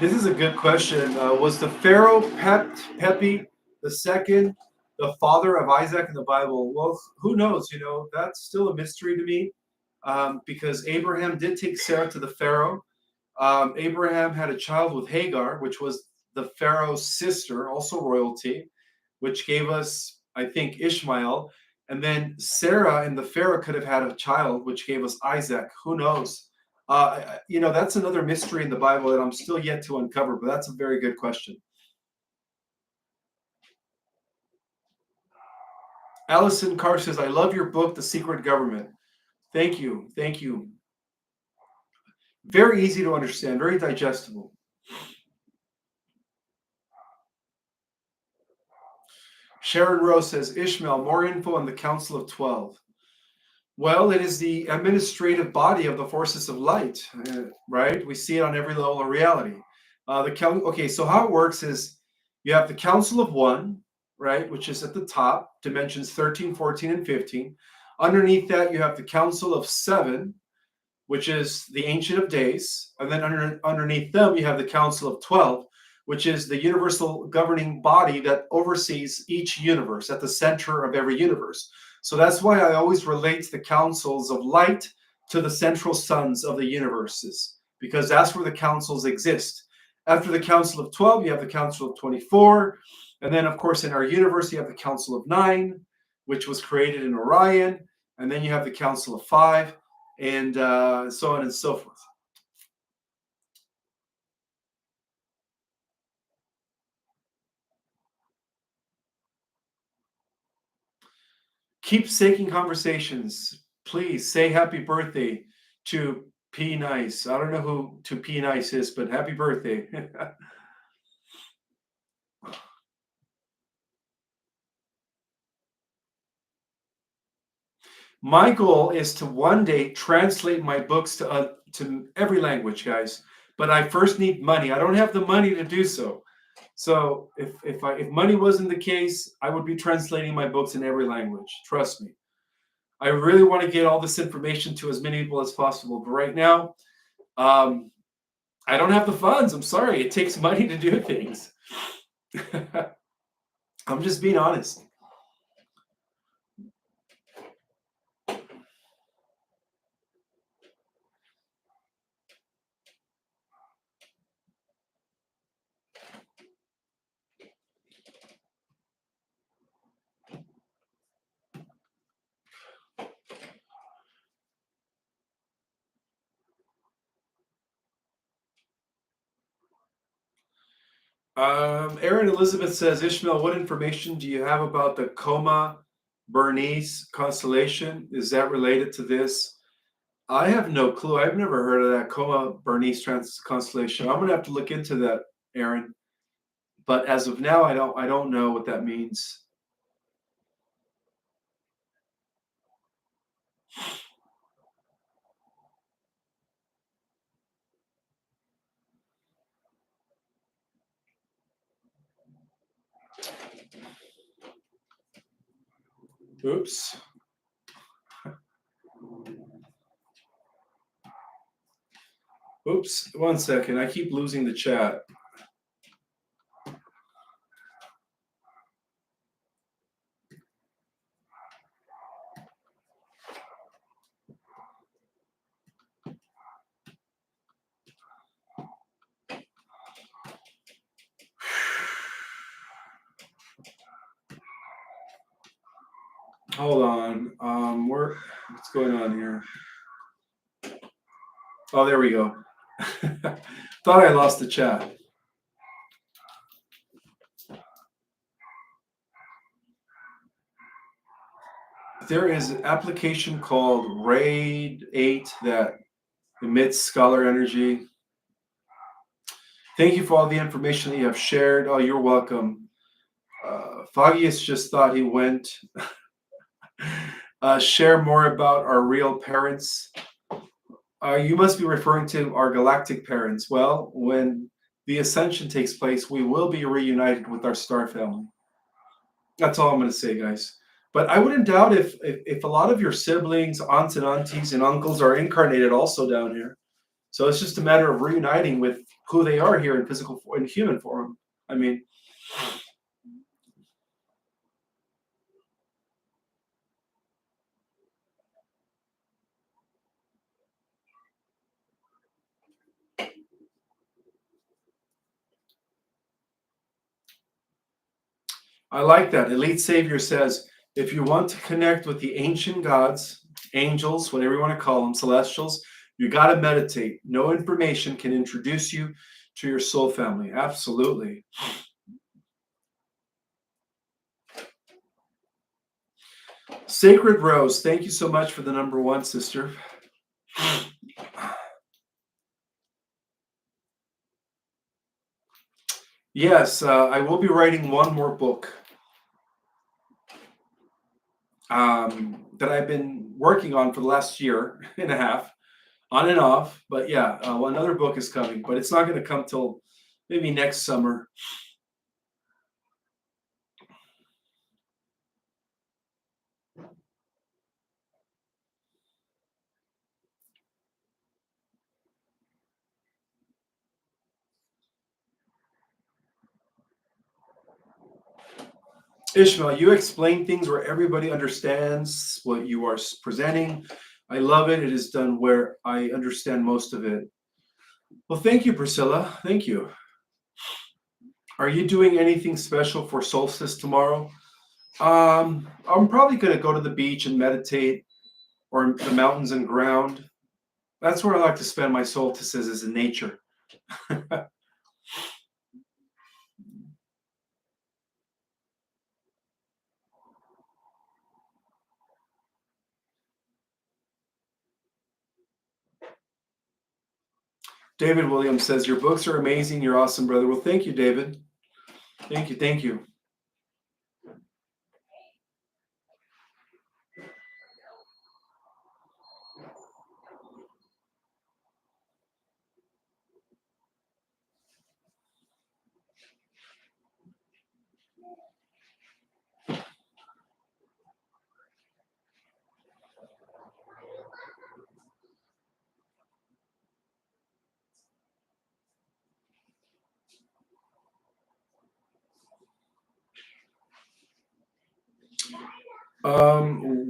This is a good question. Was the Pharaoh Pepi the second the father of Isaac in the Bible? Well, who knows? That's still a mystery to me, because Abraham did take Sarah to the Pharaoh. Abraham had a child with Hagar, which was the Pharaoh's sister, also royalty, which gave us, I think, Ishmael. And then Sarah and the Pharaoh could have had a child, which gave us Isaac. Who knows? That's another mystery in the Bible that I'm still yet to uncover, but that's a very good question. Allison Carr says, I love your book, The Secret Government. Thank you. Thank you. Very easy to understand, very digestible. Sharon Rose says, Ishmael, more info on the Council of 12. Well, it is the administrative body of the forces of light, right? We see it on every level of reality. Okay, so how it works is you have the Council of One, right, which is at the top, dimensions 13, 14, and 15. Underneath that, you have the Council of Seven, which is the Ancient of Days. And then underneath them, you have the Council of 12, which is the universal governing body that oversees each universe at the center of every universe. So that's why I always relate the councils of light to the central suns of the universes, because that's where the councils exist. After the Council of 12, you have the Council of 24. And then, of course, in our universe, you have the Council of 9, which was created in Orion. And then you have the Council of 5, and so on and so forth. Keep staking conversations. Please say happy birthday to P Nice. I don't know who to P Nice is, but happy birthday. My goal is to one day translate my books to every language, guys. But I first need money. I don't have the money to do so. So if money wasn't the case, I would be translating my books in every language. Trust me. I really want to get all this information to as many people as possible. But right now, I don't have the funds. I'm sorry. It takes money to do things. I'm just being honest. Erin Elizabeth says, Ishmael, what information do you have about the Coma Bernice constellation? Is that related to this? I have no clue. I've never heard of that Coma Bernice constellation. I'm gonna have to look into that, Erin. But as of now, I don't know what that means. Oops. Oops. 1 second. I keep losing the chat. Hold on. What's going on here? Oh, there we go. Thought I lost the chat. There is an application called RAID 8 that emits scholar energy. Thank you for all the information that you have shared. Oh, you're welcome. Foggiest just thought he went. Share more about our real parents. You must be referring to our galactic parents. Well, when the ascension takes place, we will be reunited with our star family. That's all I'm going to say, guys. But I wouldn't doubt if a lot of your siblings, aunts and aunties and uncles are incarnated also down here. So it's just a matter of reuniting with who they are here in physical, in human form. I mean, I like that. Elite Savior says, if you want to connect with the ancient gods, angels, whatever you want to call them, celestials, you got to meditate. No information can introduce you to your soul family. Absolutely. Sacred Rose, thank you so much for the number one, sister. Yes, I will be writing one more book that I've been working on for the last year and a half, on and off. But yeah, well, another book is coming, but it's not going to come till maybe next summer. Ishmael, you explain things where everybody understands what you are presenting. I love it. It is done where I understand most of it. Well, thank you, Priscilla. Thank you. Are you doing anything special for solstice tomorrow? I'm probably going to go to the beach and meditate, or the mountains and ground. That's where I like to spend my solstices, is in nature. David Williams says, your books are amazing. You're awesome, brother. Well, thank you, David. Thank you. Thank you.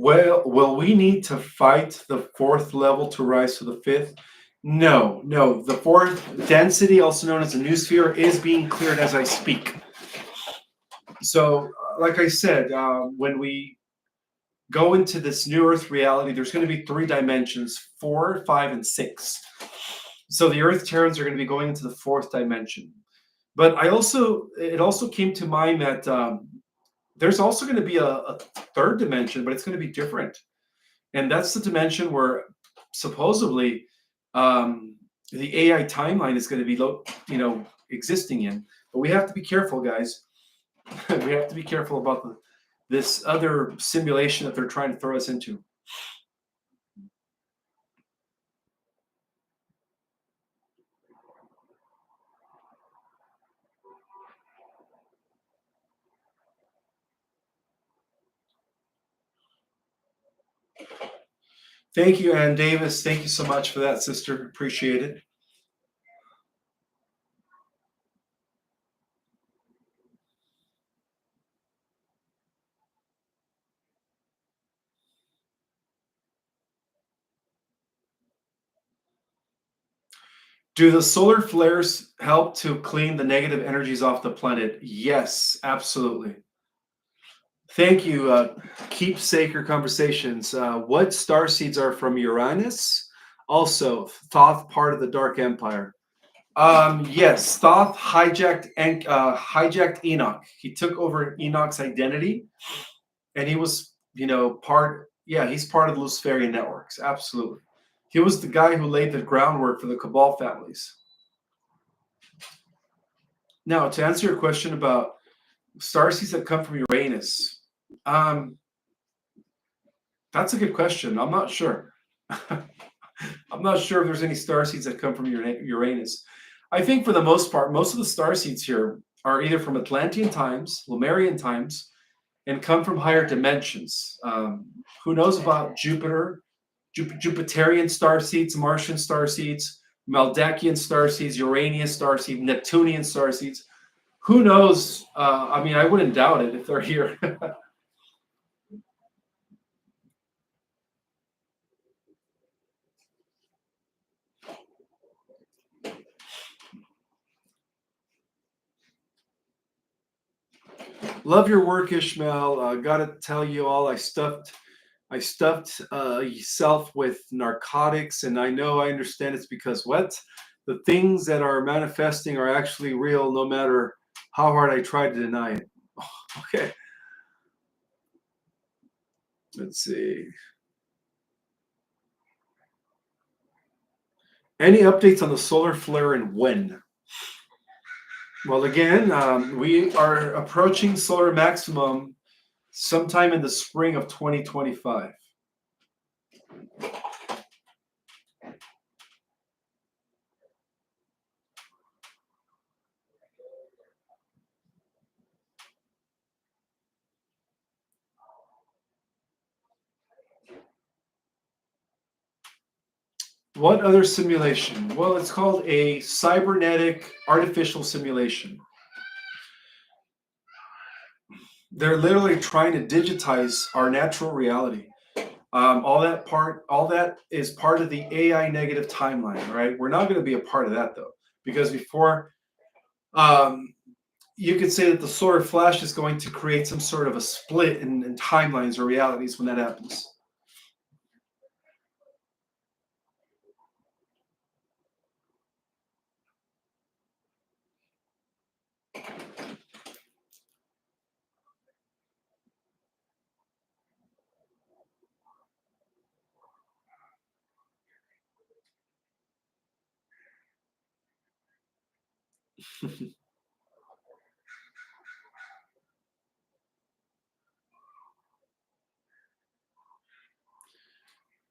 Well, will we need to fight the fourth level to rise to the fifth? No, no. The fourth density, also known as the new sphere, is being cleared as I speak. So, like I said, when we go into this new Earth reality, there's going to be three dimensions: 4, 5, and 6. So the Earth Terrans are going to be going into the fourth dimension. But it also came to mind that there's also going to be a third dimension, but it's going to be different. And that's the dimension where supposedly the AI timeline is going to be, existing in. But we have to be careful, guys. We have to be careful about this other simulation that they're trying to throw us into. Thank you, Ann Davis. Thank you so much for that, sister. Appreciate it. Do the solar flares help to clean the negative energies off the planet? Yes, absolutely. Thank you. Keepsaker Conversations. What star seeds are from Uranus? Also, Thoth, part of the Dark Empire. Yes, Thoth hijacked Enoch. He took over Enoch's identity, and he was Yeah, he's part of the Luciferian networks. Absolutely. He was the guy who laid the groundwork for the Cabal families. Now, to answer your question about starseeds that come from Uranus, that's a good question. I'm not sure. I'm not sure if there's any starseeds that come from Uranus. I think for the most part, most of the starseeds here are either from Atlantean times, Lemurian times, and come from higher dimensions. Who knows about Jupiter, Jupiterian starseeds, Martian starseeds, Maldakian starseeds, Uranian starseeds, Neptunian starseeds? Who knows? I mean, I wouldn't doubt it if they're here. Love your work, Ishmael. Gotta tell you all, I stuffed yourself with narcotics, and I understand it's because what the things that are manifesting are actually real, no matter how hard I try to deny it. Okay, let's see. Any updates on the solar flare and when? Well, again, we are approaching solar maximum sometime in the spring of 2025. What other simulation? Well, it's called a cybernetic artificial simulation. They're literally trying to digitize our natural reality. All that is part of the AI negative timeline, right? We're not going to be a part of that though, because before, um, you could say that the solar flash is going to create some sort of a split in timelines or realities when that happens.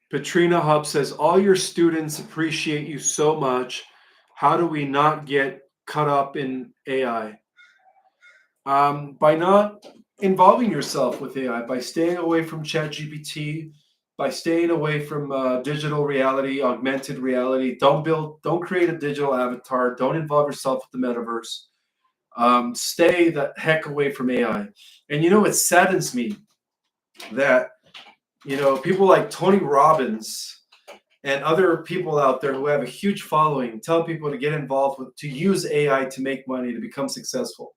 Patrina Hub says, all your students appreciate you so much. How do we not get caught up in AI? By not involving yourself with AI, by staying away from ChatGPT, by staying away from digital reality, augmented reality. Don't create a digital avatar. Don't involve yourself with the metaverse. Stay the heck away from AI. And it saddens me that people like Tony Robbins and other people out there who have a huge following tell people to get involved with, to use AI to make money, to become successful.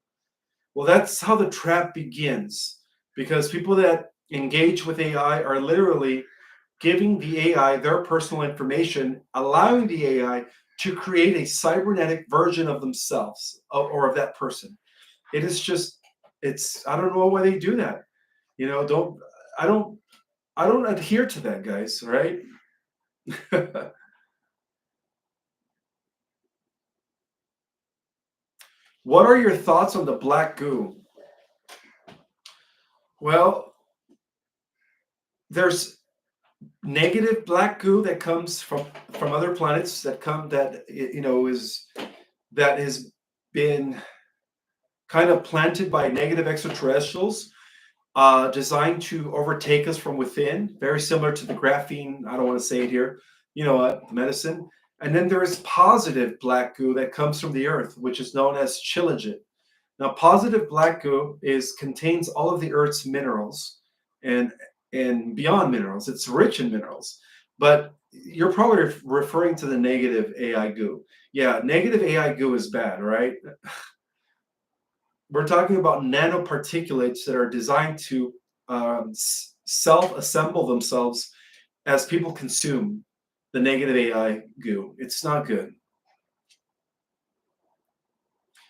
Well, that's how the trap begins, because people that engage with AI are literally giving the AI their personal information, allowing the AI to create a cybernetic version of themselves or of that person. It is just, I don't know why they do that. Don't, I don't, I don't adhere to that, guys, right? What are your thoughts on the black goo? Well, there's negative black goo that comes from other planets that is that has been kind of planted by negative extraterrestrials, designed to overtake us from within, very similar to the graphene. I don't want to say it here. You know what? The medicine. And then there is positive black goo that comes from the earth, which is known as chilajit. Now, positive black goo contains all of the Earth's minerals and beyond minerals. It's rich in minerals. But you're probably referring to the negative AI goo. Yeah, negative AI goo is bad, right? We're talking about nanoparticulates that are designed to self-assemble themselves as people consume the negative AI goo. It's not good.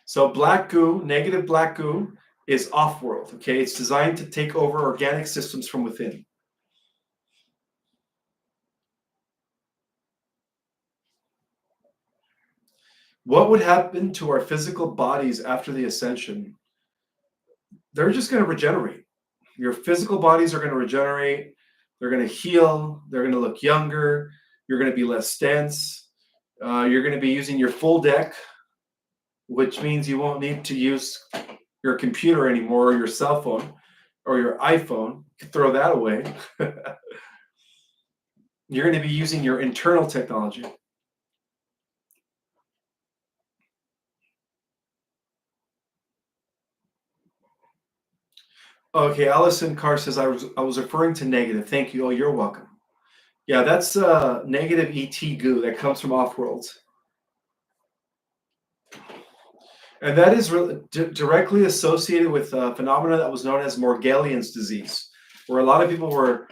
So black goo, negative black goo, is off-world. Okay, it's designed to take over organic systems from within. What would happen to our physical bodies after the ascension? They're just going to regenerate. Your physical bodies are going to regenerate. They're going to heal. They're going to look younger. You're going to be less dense. You're going to be using your full deck, which means you won't need to use your computer anymore, or your cell phone, or your iPhone. You can throw that away. You're going to be using your internal technology. Okay, Allison Carr says I was referring to negative. Thank you. Oh, you're welcome. Yeah, that's negative ET goo that comes from off-worlds. And that is directly associated with a phenomena that was known as Morgellons disease, where a lot of people were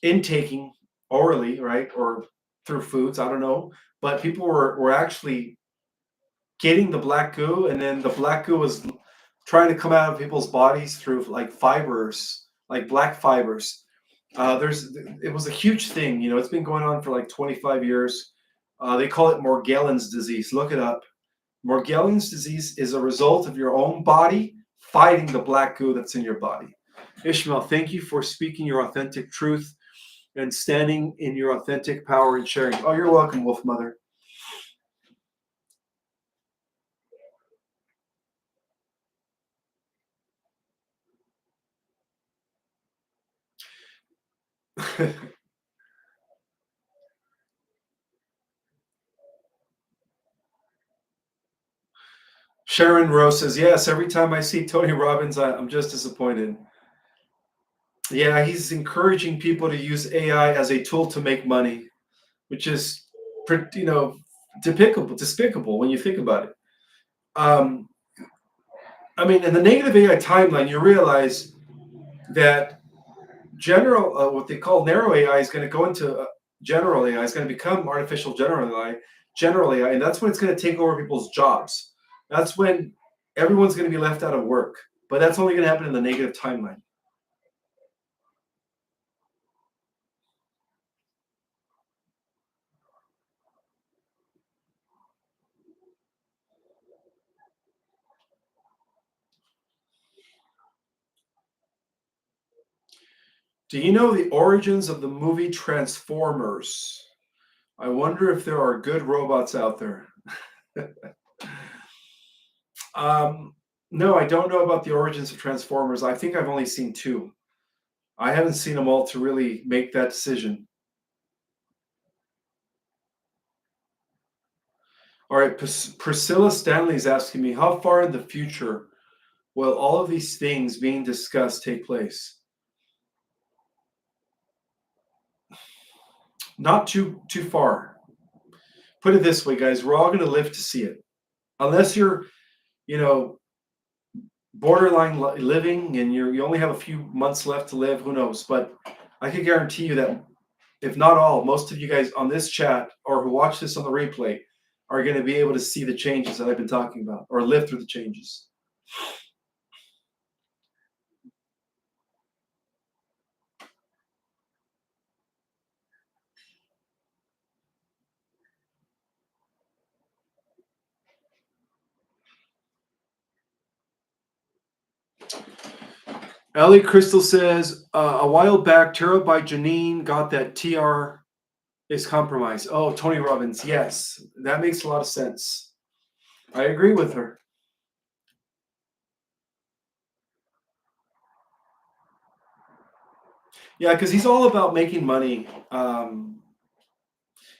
intaking orally, right, or through foods, I don't know, but people were actually getting the black goo, and then the black goo was trying to come out of people's bodies through like fibers, like black fibers. It was a huge thing, you know. It's been going on for like 25 years. They call it Morgellons disease. Look it up. Morgellons disease is a result of your own body fighting the black goo that's in your body. Ishmael, thank you for speaking your authentic truth and standing in your authentic power and sharing. Oh, you're welcome, Wolf Mother. Sharon Rose says, yes, every time I see Tony Robbins, I'm just disappointed. Yeah, he's encouraging people to use AI as a tool to make money, which is, you know, despicable when you think about it. I mean, in the negative AI timeline, you realize that what they call narrow AI is going to go into general AI. It's going to become artificial general AI, and that's when it's going to take over people's jobs. That's when everyone's going to be left out of work. But that's only going to happen in the negative timeline. Do you know the origins of the movie Transformers? I wonder if there are good robots out there. No, I don't know about the origins of Transformers. I think I've only seen two. I haven't seen them all to really make that decision. All right, Priscilla Stanley is asking me, how far in the future will all of these things being discussed take place? Not too far. Put it this way, guys, we're all going to live to see it. Unless you're, you know, borderline living and you only have a few months left to live, who knows? But I can guarantee you that if not all, most of you guys on this chat or who watch this on the replay are going to be able to see the changes that I've been talking about or live through the changes. Ellie Crystal says, a while back, Tarot by Janine got that TR is compromised. Oh, Tony Robbins. Yes, that makes a lot of sense. I agree with her. Yeah, because he's all about making money. And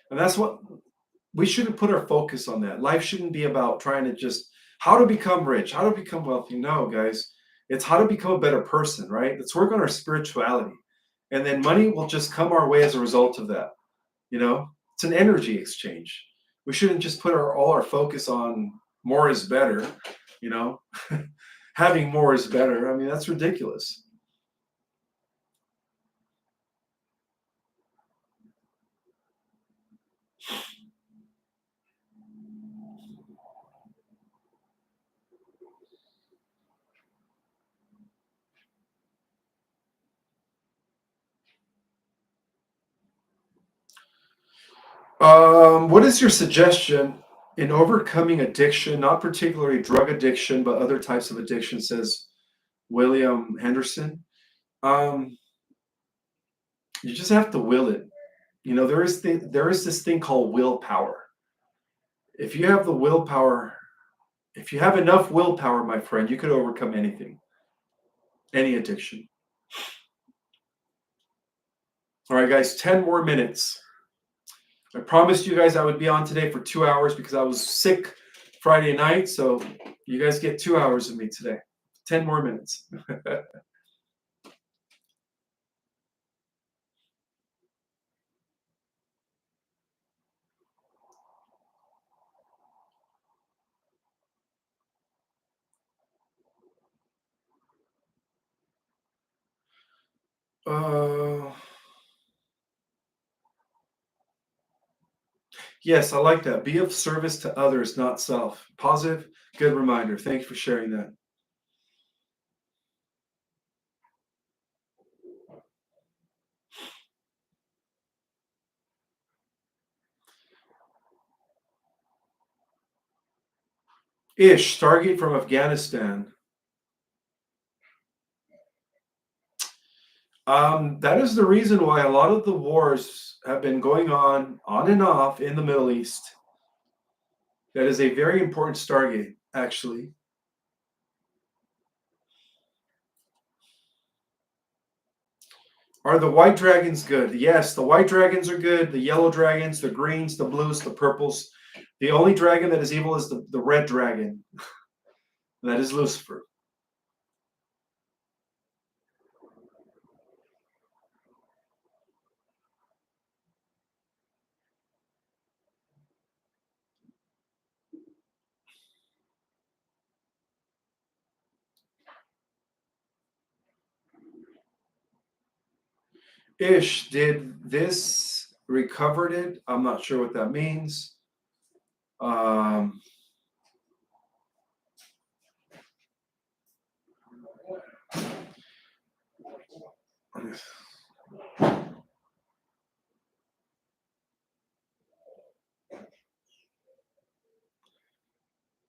that's what we shouldn't put our focus on that. Life shouldn't be about trying to just how to become rich, how to become wealthy. No, guys, it's how to become a better person, right? Let's work on our spirituality. And then money will just come our way as a result of that. You know, it's an energy exchange. We shouldn't just put all our focus on more is better, you know, having more is better. I mean, that's ridiculous. What is your suggestion in overcoming addiction, not particularly drug addiction, but other types of addiction, says William Henderson? Um, you just have to will it. There is this thing called willpower. If you have the willpower, if you have enough willpower, my friend, you could overcome anything, any addiction. All right, guys, 10 more minutes. I promised you guys I would be on today for 2 hours because I was sick Friday night. So you guys get 2 hours of me today. 10 more minutes. uh, yes, I like that. Be of service to others, not self. Positive, good reminder. Thank you for sharing that. Ish, Stargate from Afghanistan. That is the reason why a lot of the wars have been going on and off in the Middle East. That is a very important Stargate, actually. Are the white dragons good? Yes, the white dragons are good. The yellow dragons, the greens, the blues, the purples. The only dragon that is evil is the red dragon. That is Lucifer. Ish, did this recovered it? I'm not sure what that means. Um,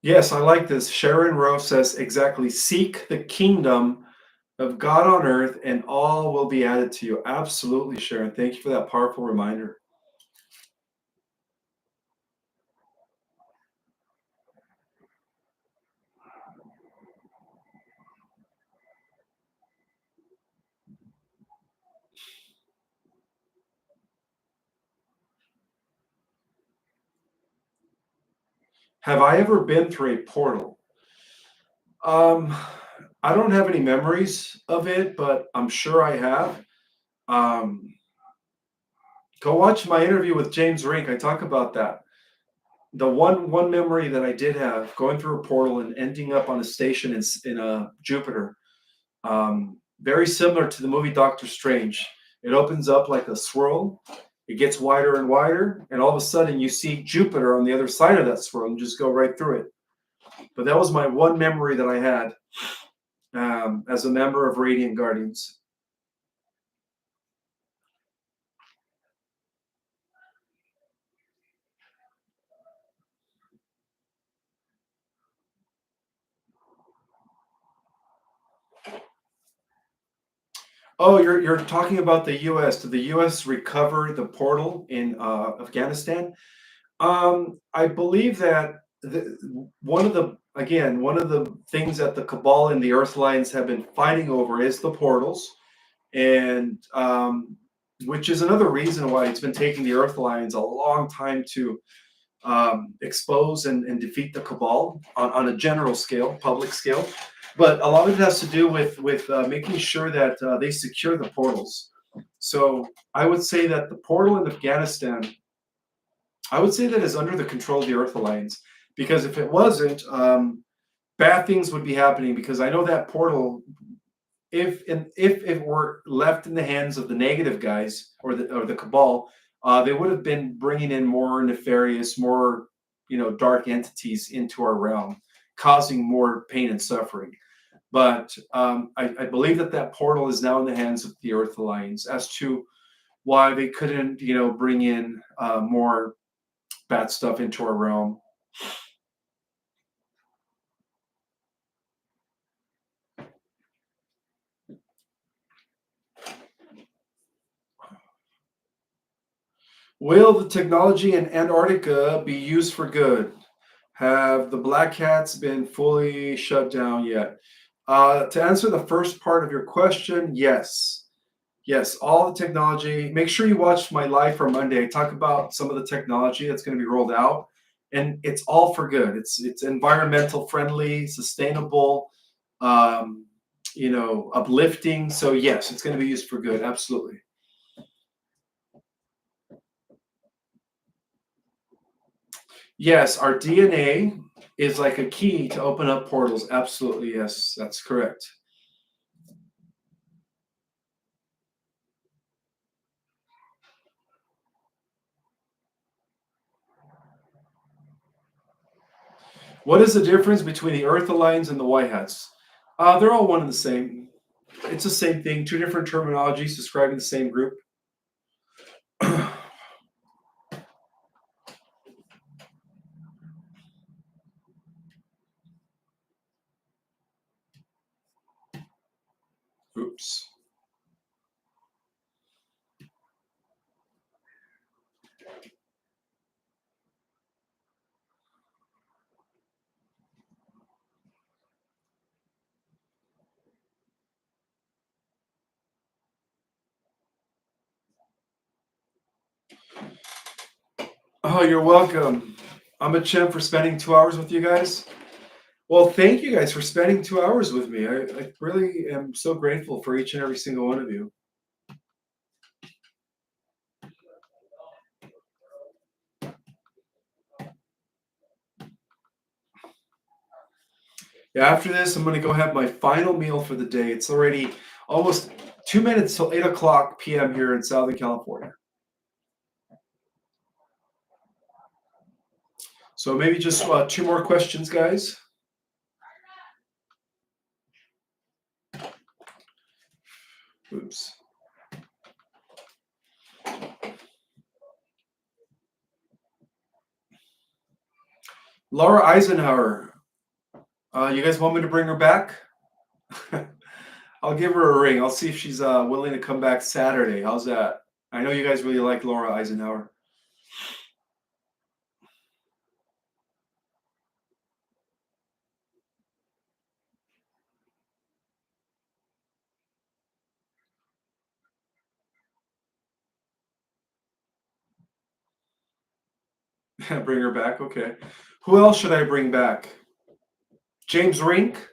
yes, I like this. Sharon Rowe says exactly. Seek the kingdom of God on earth, and all will be added to you. Absolutely, Sharon. Thank you for that powerful reminder. Have I ever been through a portal? Um, I don't have any memories of it, but I'm sure I have. Um, go watch my interview with James Rink. I talk about that. The one memory that I did have going through a portal and ending up on a station in Jupiter, very similar to the movie Doctor Strange. It opens up like a swirl. It gets wider and wider, and all of a sudden you see Jupiter on the other side of that swirl and just go right through it. But that was my one memory that I had as a member of Radiant Guardians. Oh, you're talking about the U.S. Did the U.S. recover the portal in Afghanistan? I believe that one of the things that the Cabal and the Earthlines have been fighting over is the portals, and which is another reason why it's been taking the Earthlines a long time to expose and defeat the Cabal on a general scale, public scale. But a lot of it has to do with making sure that they secure the portals. So I would say that the portal in Afghanistan, I would say that is under the control of the Earth Alliance, because if it wasn't, bad things would be happening. Because I know that portal, if it were left in the hands of the negative guys or the Cabal, they would have been bringing in more nefarious, more dark entities into our realm, causing more pain and suffering. But I believe that that portal is now in the hands of the Earth Alliance. As to why they couldn't, bring in more bad stuff into our realm. Will the technology in Antarctica be used for good? Have the black hats been fully shut down yet? To answer the first part of your question, yes. Yes, all the technology. Make sure you watch my live for Monday. I talk about some of the technology that's going to be rolled out, and it's all for good. It's environmental friendly, sustainable, um, uplifting. So yes, it's going to be used for good. Absolutely. Yes, our DNA is like a key to open up portals. Absolutely, yes, that's correct. What is the difference between the Earth Alliance and the White Hats? They're all one and the same. It's the same thing, two different terminologies describing the same group. Oops. Oh, you're welcome. I'm a champ for spending 2 hours with you guys. Well, thank you guys for spending 2 hours with me. I really am so grateful for each and every single one of you. Yeah, after this, I'm going to go have my final meal for the day. It's already almost 2 minutes till 8 o'clock p.m. here in Southern California. So maybe just two more questions, guys. Oops. Laura Eisenhower. You guys want me to bring her back? I'll give her a ring. I'll see if she's willing to come back Saturday. How's that? I know you guys really like Laura Eisenhower. Bring her back? Okay. Who else should I bring back? James Rink?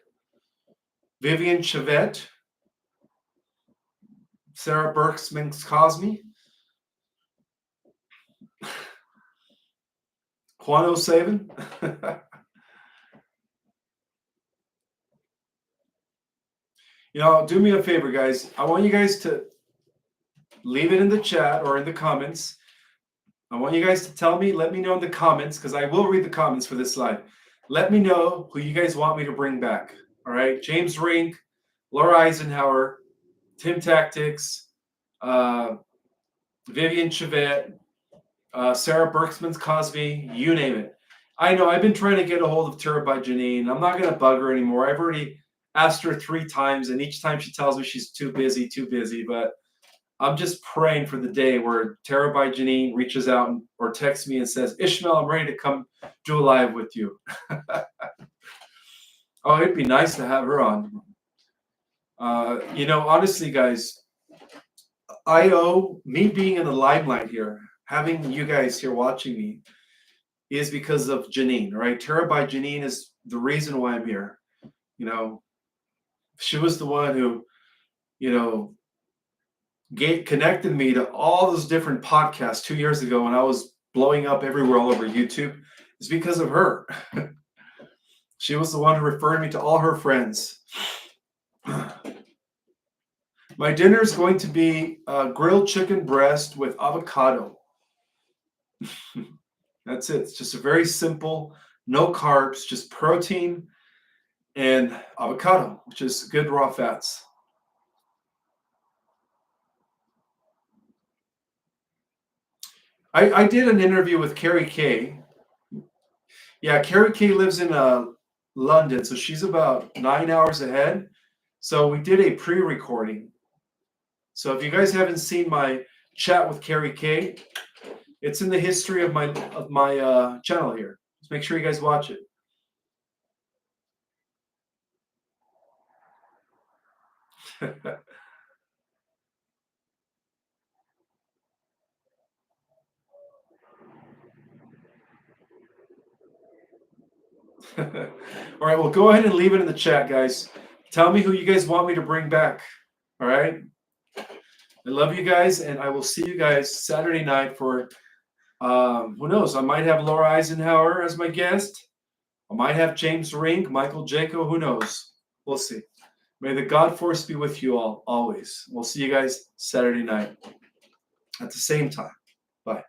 Vivian Chavette? Sarah Berksman Cosme? Juan O'Savin? Do me a favor, guys. I want you guys to leave it in the chat or in the comments. I want you guys to let me know in the comments, because I will read the comments for this live. Let me know who you guys want me to bring back. All right. James Rink, Laura Eisenhower, Tim Tactics, Vivian Chavette, Sarah Berksman's Cosby, you name it. I know I've been trying to get a hold of Terabyte Janine. I'm not going to bug her anymore. I've already asked her 3 times, and each time she tells me she's too busy. But I'm just praying for the day where Terabyte Janine reaches out or texts me and says, Ishmael, I'm ready to come do a live with you. Oh, it'd be nice to have her on. Honestly, guys, I owe me being in the limelight here, having you guys here watching me, is because of Janine, right? Terabyte Janine is the reason why I'm here. She was the one who, connected me to all those different podcasts 2 years ago when I was blowing up everywhere all over YouTube. It's because of her. She was the one who referred me to all her friends. My dinner is going to be grilled chicken breast with avocado. That's it. It's just a very simple, no carbs, just protein and avocado, which is good raw fats. I did an interview with Carrie Kay. Yeah, Carrie Kay lives in London, so she's about 9 hours ahead. So we did a pre-recording. So if you guys haven't seen my chat with Carrie Kay, it's in the history of my channel here. Just make sure you guys watch it. All right, well, go ahead and leave it in the chat, guys. Tell me who you guys want me to bring back. All right. I love you guys, and I will see you guys Saturday night for who knows? I might have Laura Eisenhower as my guest. I might have James Rink, Michael Jaco. Who knows? We'll see. May the God force be with you all always. We'll see you guys Saturday night at the same time. Bye.